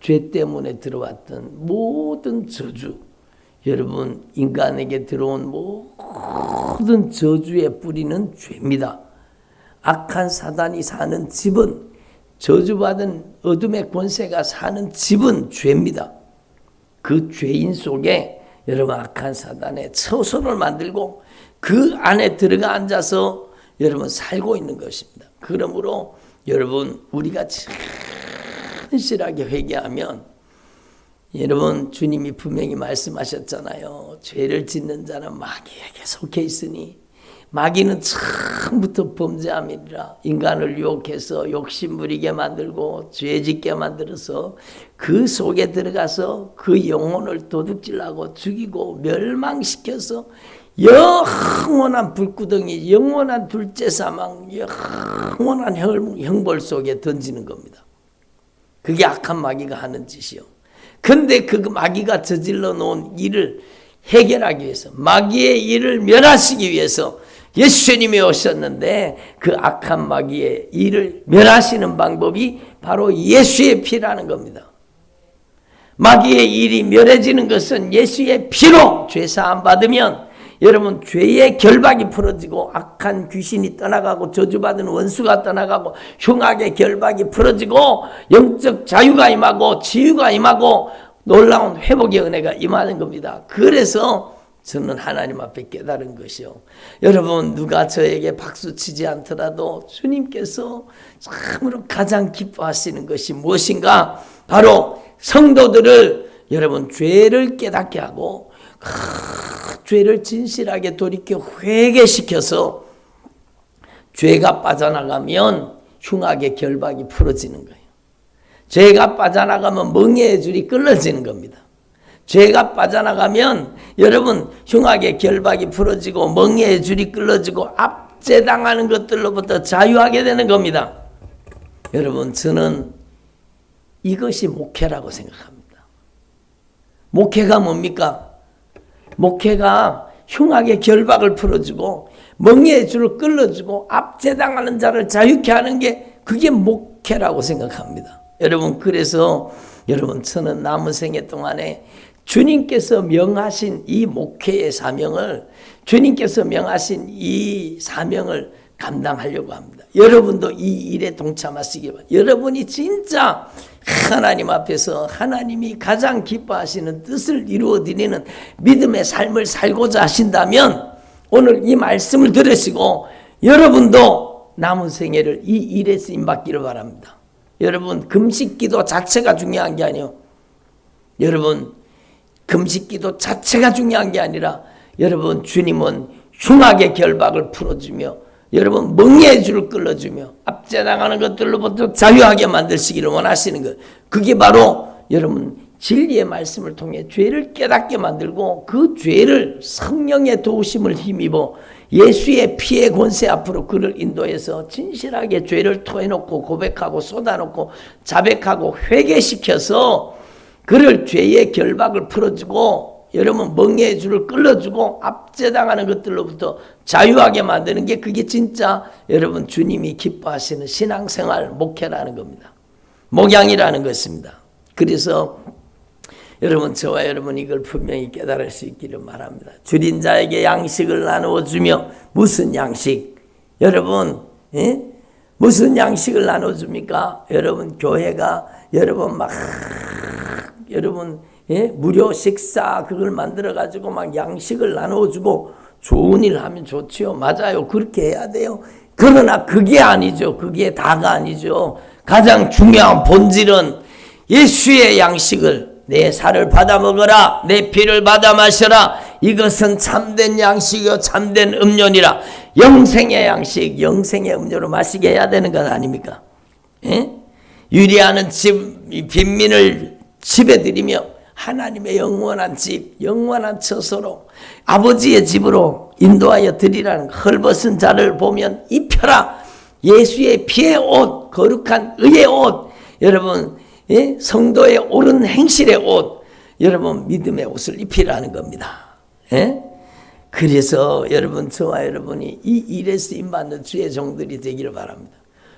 죄 때문에 들어왔던 모든 저주 여러분 인간에게 들어온 모든 저주의 뿌리는 죄입니다. 악한 사단이 사는 집은 저주받은 어둠의 권세가 사는 집은 죄입니다. 그 죄인 속에 여러분 악한 사단의 처소를 만들고 그 안에 들어가 앉아서 여러분 살고 있는 것입니다. 그러므로 여러분 우리가 진실하게 회개하면 여러분 주님이 분명히 말씀하셨잖아요. 죄를 짓는 자는 마귀에게 속해 있으니 마귀는 처음부터 범죄함이라 인간을 유혹해서 욕심부리게 만들고 죄짓게 만들어서 그 속에 들어가서 그 영혼을 도둑질하고 죽이고 멸망시켜서 영원한 불구덩이, 영원한 둘째 사망, 영원한 형벌 속에 던지는 겁니다. 그게 악한 마귀가 하는 짓이요. 근데 그 마귀가 저질러 놓은 일을 해결하기 위해서, 마귀의 일을 멸하시기 위해서 예수님이 오셨는데 그 악한 마귀의 일을 멸하시는 방법이 바로 예수의 피라는 겁니다. 마귀의 일이 멸해지는 것은 예수의 피로 죄사함 받으면 여러분 죄의 결박이 풀어지고 악한 귀신이 떠나가고 저주받은 원수가 떠나가고 흉악의 결박이 풀어지고 영적 자유가 임하고 치유가 임하고 놀라운 회복의 은혜가 임하는 겁니다. 그래서 저는 하나님 앞에 깨달은 것이요. 여러분 누가 저에게 박수치지 않더라도 주님께서 참으로 가장 기뻐하시는 것이 무엇인가? 바로 성도들을 여러분 죄를 깨닫게 하고 죄를 진실하게 돌이켜 회개시켜서 죄가 빠져나가면 흉악의 결박이 풀어지는 거예요. 죄가 빠져나가면 멍에의 줄이 끊어지는 겁니다. 죄가 빠져나가면 여러분 흉악의 결박이 풀어지고 멍에의 줄이 끊어지고 압제당하는 것들로부터 자유하게 되는 겁니다. 여러분 저는 이것이 목회라고 생각합니다. 목회가 뭡니까? 목회가 흉악의 결박을 풀어주고 멍에의 줄을 끌어주고 압제당하는 자를 자유케 하는 게 그게 목회라고 생각합니다. 여러분 그래서 여러분 저는 남은 생애 동안에 주님께서 명하신 이 목회의 사명을 주님께서 명하신 이 사명을 감당하려고 합니다. 여러분도 이 일에 동참하시기 바랍니다. 여러분이 진짜 하나님 앞에서 하나님이 가장 기뻐하시는 뜻을 이루어드리는 믿음의 삶을 살고자 하신다면 오늘 이 말씀을 들으시고 여러분도 남은 생애를 이 일에 쓰임받기를 바랍니다. 여러분 금식기도 자체가 중요한 게 아니에요. 여러분 금식기도 자체가 중요한 게 아니라 여러분 주님은 흉악의 결박을 풀어주며 여러분 멍에의 줄을 끌어주며 압제당하는 것들로부터 자유하게 만드시기를 원하시는 것. 그게 바로 여러분 진리의 말씀을 통해 죄를 깨닫게 만들고 그 죄를 성령의 도우심을 힘입어 예수의 피의 권세 앞으로 그를 인도해서 진실하게 죄를 토해놓고 고백하고 쏟아놓고 자백하고 회개시켜서 그를 죄의 결박을 풀어주고 여러분 멍에의 줄을 끌어주고 압제당하는 것들로부터 자유하게 만드는 게 그게 진짜 여러분 주님이 기뻐하시는 신앙생활 목회라는 겁니다. 목양이라는 것입니다. 그래서 여러분 저와 여러분 이걸 분명히 깨달을 수 있기를 바랍니다. 줄인 자에게 양식을 나누어 주며 무슨 양식? 여러분 무슨 양식을 나누어 줍니까? 여러분 교회가 여러분 막 여러분 무료 식사 그걸 만들어 가지고 막 양식을 나누어 주고 좋은 일 하면 좋지요. 맞아요. 그렇게 해야 돼요. 그러나 그게 아니죠. 그게 다가 아니죠. 가장 중요한 본질은 예수의 양식을 내 살을 받아 먹어라. 내 피를 받아 마셔라. 이것은 참된 양식이요 참된 음료니라. 영생의 양식, 영생의 음료로 마시게 해야 되는 것 아닙니까? 유리하는 집 빈민을 집에 들이며 하나님의 영원한 집, 영원한 처소로 아버지의 집으로 인도하여 드리라는 헐벗은 자를 보면 입혀라. 예수의 피의 옷, 거룩한 의의 옷, 여러분 성도의 옳은 행실의 옷, 여러분 믿음의 옷을 입히라는 겁니다. 그래서 여러분 저와 여러분이 이 일에 쓰임받는 주의 종들이 되기를 바랍니다.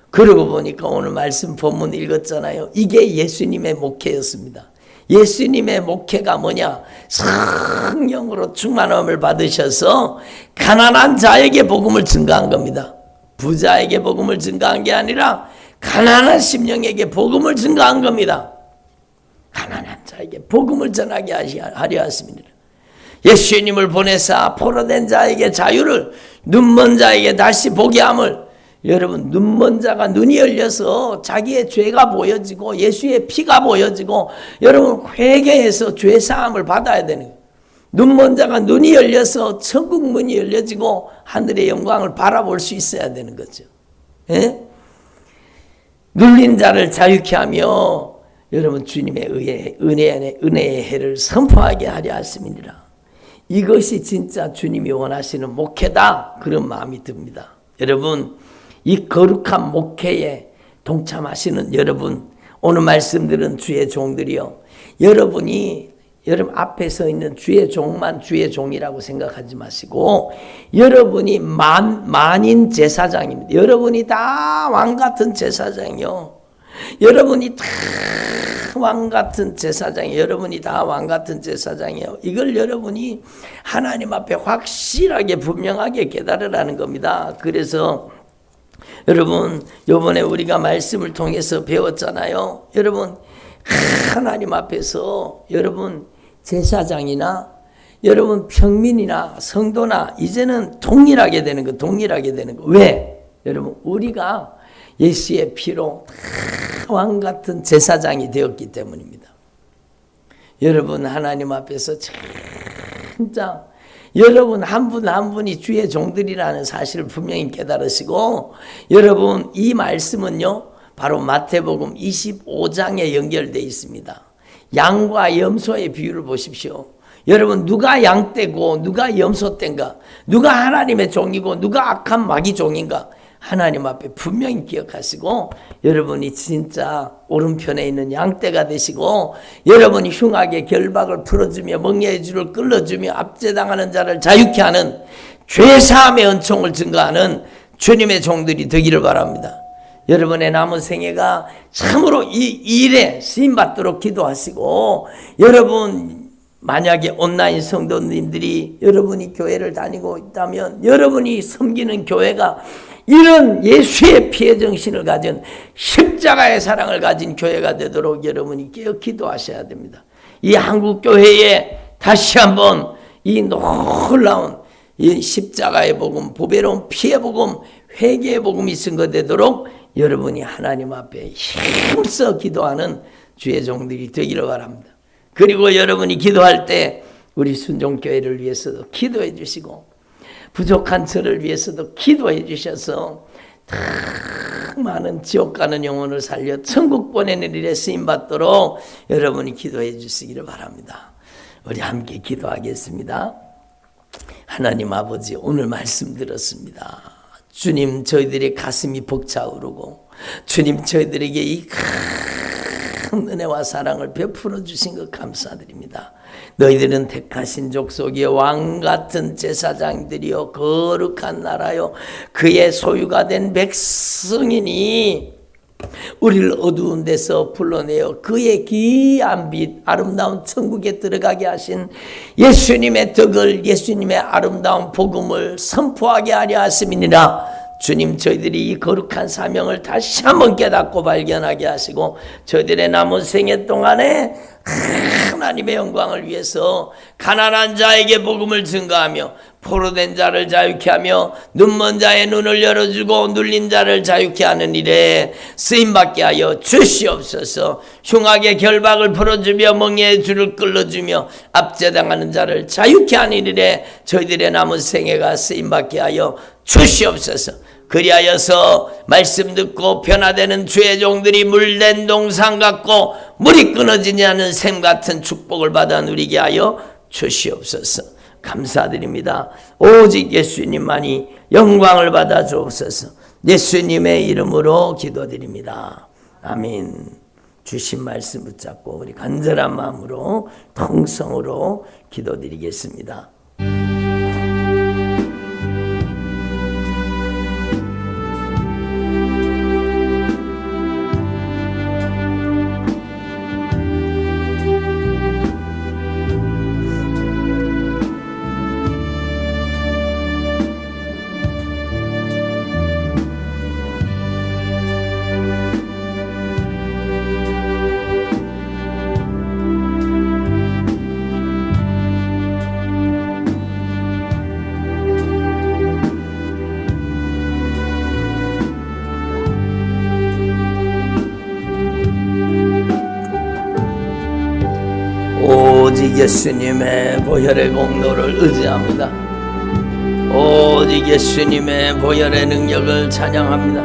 그러고 보니까 오늘 말씀 본문 읽었잖아요. 이게 예수님의 목회였습니다. 예수님의 목회가 뭐냐? 성령으로 충만함을 받으셔서 가난한 자에게 복음을 증거한 겁니다. 부자에게 복음을 증거한 게 아니라 가난한 심령에게 복음을 증거한 겁니다. 가난한 자에게 복음을 전하게 하려 하십니다. 예수님을 보내사 포로된 자에게 자유를, 눈먼 자에게 다시 보게 함을, 여러분 눈먼 자가 눈이 열려서 자기의 죄가 보여지고 예수의 피가 보여지고 여러분 회개해서 죄 사함을 받아야 되는 거예요. 눈먼 자가 눈이 열려서 천국 문이 열려지고 하늘의 영광을 바라볼 수 있어야 되는 거죠. 예? 눌린 자를 자유케 하며 여러분 주님의 은혜의 해를 선포하게 하려 하심이니라. 이것이 진짜 주님이 원하시는 목회다, 그런 마음이 듭니다. 여러분 이 거룩한 목회에 동참하시는 여러분, 오늘 말씀드린 주의 종들이요, 여러분 앞에 서 있는 주의 종만 주의 종이라고 생각하지 마시고 여러분이 만인 제사장입니다. 여러분이 다 왕같은 제사장이요. 여러분이 다 왕같은 제사장이에요. 여러분이 다 왕같은 제사장이에요. 이걸 여러분이 하나님 앞에 확실하게 분명하게 깨달으라는 겁니다. 그래서 여러분 이번에 우리가 말씀을 통해서 배웠잖아요. 여러분 하나님 앞에서 여러분 제사장이나 여러분 평민이나 성도나 이제는 동일하게 되는 거. 왜? 여러분 우리가 예수의 피로 왕같은 제사장이 되었기 때문입니다. 여러분 하나님 앞에서 진짜 여러분 한 분 한 분이 주의 종들이라는 사실을 분명히 깨달으시고, 여러분 이 말씀은요 바로 마태복음 25장에 연결되어 있습니다. 양과 염소의 비유를 보십시오. 여러분 누가 양떼고 누가 염소떼인가, 누가 하나님의 종이고 누가 악한 마귀 종인가, 하나님 앞에 분명히 기억하시고 여러분이 진짜 오른편에 있는 양떼가 되시고 여러분이 흉악의 결박을 풀어주며 멍에의 줄을 끌어주며 압제당하는 자를 자유케 하는 죄사함의 은총을 증거하는 주님의 종들이 되기를 바랍니다. 여러분의 남은 생애가 참으로 이 일에 쓰임받도록 기도하시고, 여러분 만약에 온라인 성도님들이 여러분이 교회를 다니고 있다면 여러분이 섬기는 교회가 이런 예수의 피의 정신을 가진 십자가의 사랑을 가진 교회가 되도록 여러분이 깨어 기도하셔야 됩니다. 이 한국 교회에 다시 한번 이 놀라운 이 십자가의 복음, 보배로운 피의 복음, 회개의 복음이 증거되도록 여러분이 하나님 앞에 힘써 기도하는 주의 종들이 되기를 바랍니다. 그리고 여러분이 기도할 때 우리 순종교회를 위해서도 기도해 주시고 부족한 저를 위해서도 기도해 주셔서 다 많은 지옥 가는 영혼을 살려 천국 보내는 일에 쓰임받도록 여러분이 기도해 주시기를 바랍니다. 우리 함께 기도하겠습니다. 하나님 아버지, 오늘 말씀 들었습니다. 주님, 저희들의 가슴이 벅차오르고 주님, 저희들에게 이 큰 은혜와 사랑을 베풀어 주신 것 감사드립니다. 너희들은 택하신 족속이여 왕같은 제사장들이여 거룩한 나라여 그의 소유가 된 백성이니 우리를 어두운 데서 불러내어 그의 귀한 빛 아름다운 천국에 들어가게 하신 예수님의 덕을, 예수님의 아름다운 복음을 선포하게 하려 하심이니라. 주님, 저희들이 이 거룩한 사명을 다시 한번 깨닫고 발견하게 하시고 저희들의 남은 생애 동안에 하나님의 영광을 위해서 가난한 자에게 복음을 증거하며 포로된 자를 자유케 하며 눈먼 자의 눈을 열어주고 눌린 자를 자유케 하는 일에 쓰임받게 하여 주시옵소서. 흉악의 결박을 풀어주며 멍에의 줄을 끌어주며 압제당하는 자를 자유케 하는 일에 저희들의 남은 생애가 쓰임받게 하여 주시옵소서. 그리하여서 말씀 듣고 변화되는 주의 종들이 물된 동상 같고 물이 끊어지지 않는 샘 같은 축복을 받아 누리게 하여 주시옵소서. 감사드립니다. 오직 예수님만이 영광을 받아 주옵소서. 예수님의 이름으로 기도드립니다. 아멘. 주신 말씀 붙잡고 우리 간절한 마음으로 통성으로 기도드리겠습니다. 오직 예수님의 보혈의 공로를 의지합니다. 오직 예수님의 보혈의 능력을 찬양합니다.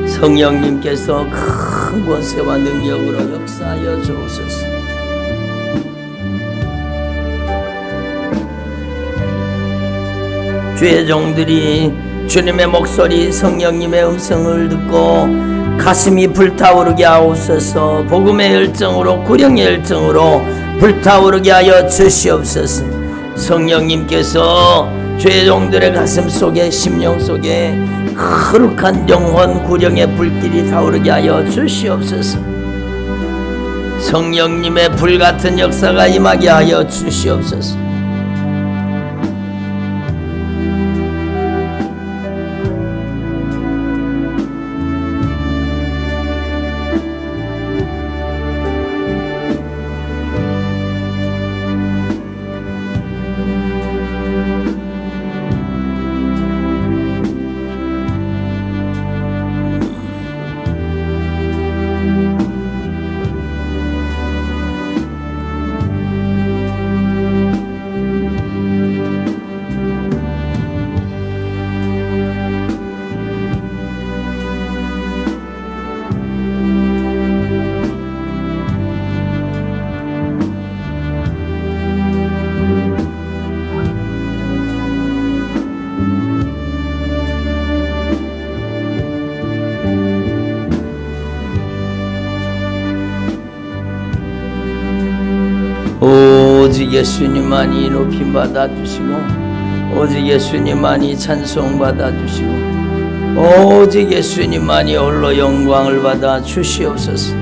성령님께서 큰 권세와 능력으로 역사하여 주옵소서. 주의 종들이 주님의 목소리, 성령님의 음성을 듣고 가슴이 불타오르게 하옵소서. 복음의 열정으로, 구령의 열정으로 불타오르게 하여 주시옵소서. 성령님께서 주의 종들의 가슴 속에, 심령 속에 거룩한 영혼 구령의 불길이 타오르게 하여 주시옵소서. 성령님의 불같은 역사가 임하게 하여 주시옵소서. 오직 예수님만이 높임 받아 주시고, 오직 예수님만이 찬송 받아 주시고, 오직 예수님만이 홀로 영광을 받아 주시옵소서.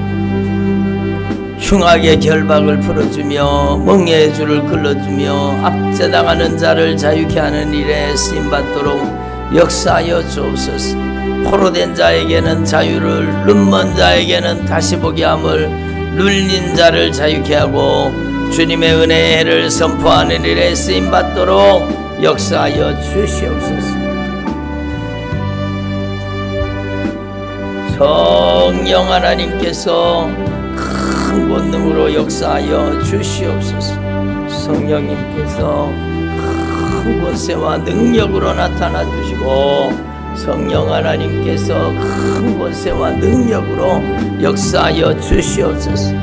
흉악의 결박을 풀어주며 멍에의 줄을 끌어주며 압제당하는 자를 자유케 하는 일에 쓰임받도록 역사하여 주옵소서. 포로된 자에게는 자유를, 눈먼 자에게는 다시 보게 함을, 눌린 자를 자유케 하고 주님의 은혜의 해를 선포하는 일에 쓰임받도록 역사하여 주시옵소서. 성령 하나님께서 큰 권능으로 역사하여 주시옵소서. 성령님께서 큰 권세와 능력으로 나타나 주시고, 성령 하나님께서 큰 권세와 능력으로 역사하여 주시옵소서.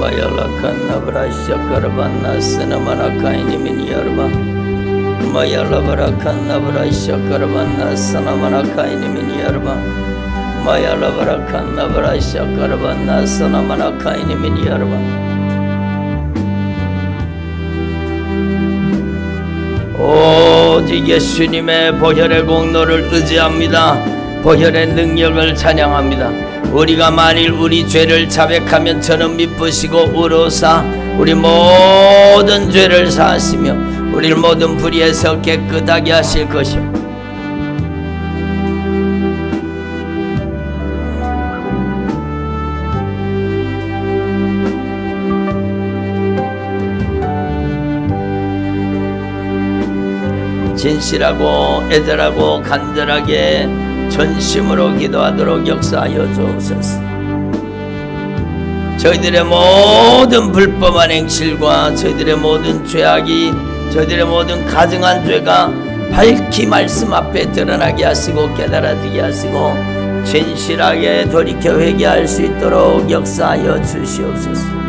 Mayalakanna brashakarabanna sanamanakaini miniyarba. Mayalabarakanna brashakarabanna sanamanakaini miniyarba. Mayalabarakanna brashakarabanna sanamanakaini miniyarba. 오직 예수님의 보혈의 공로를 의지합니다. 보혈의 능력을 찬양합니다. 우리가 만일 우리 죄를 자백하면 저는 미쁘시고 의로사 우리 모든 죄를 사하시며 우리를 모든 불의에서 깨끗하게 하실 것이요. 진실하고 애절하고 간절하게 전심으로 기도하도록 역사하여 주옵소서. 저희들의 모든 불법한 행실과 저희들의 모든 죄악이, 저희들의 모든 가증한 죄가 밝히 말씀 앞에 드러나게 하시고 깨달아지게 하시고 진실하게 돌이켜 회개할 수 있도록 역사하여 주시옵소서.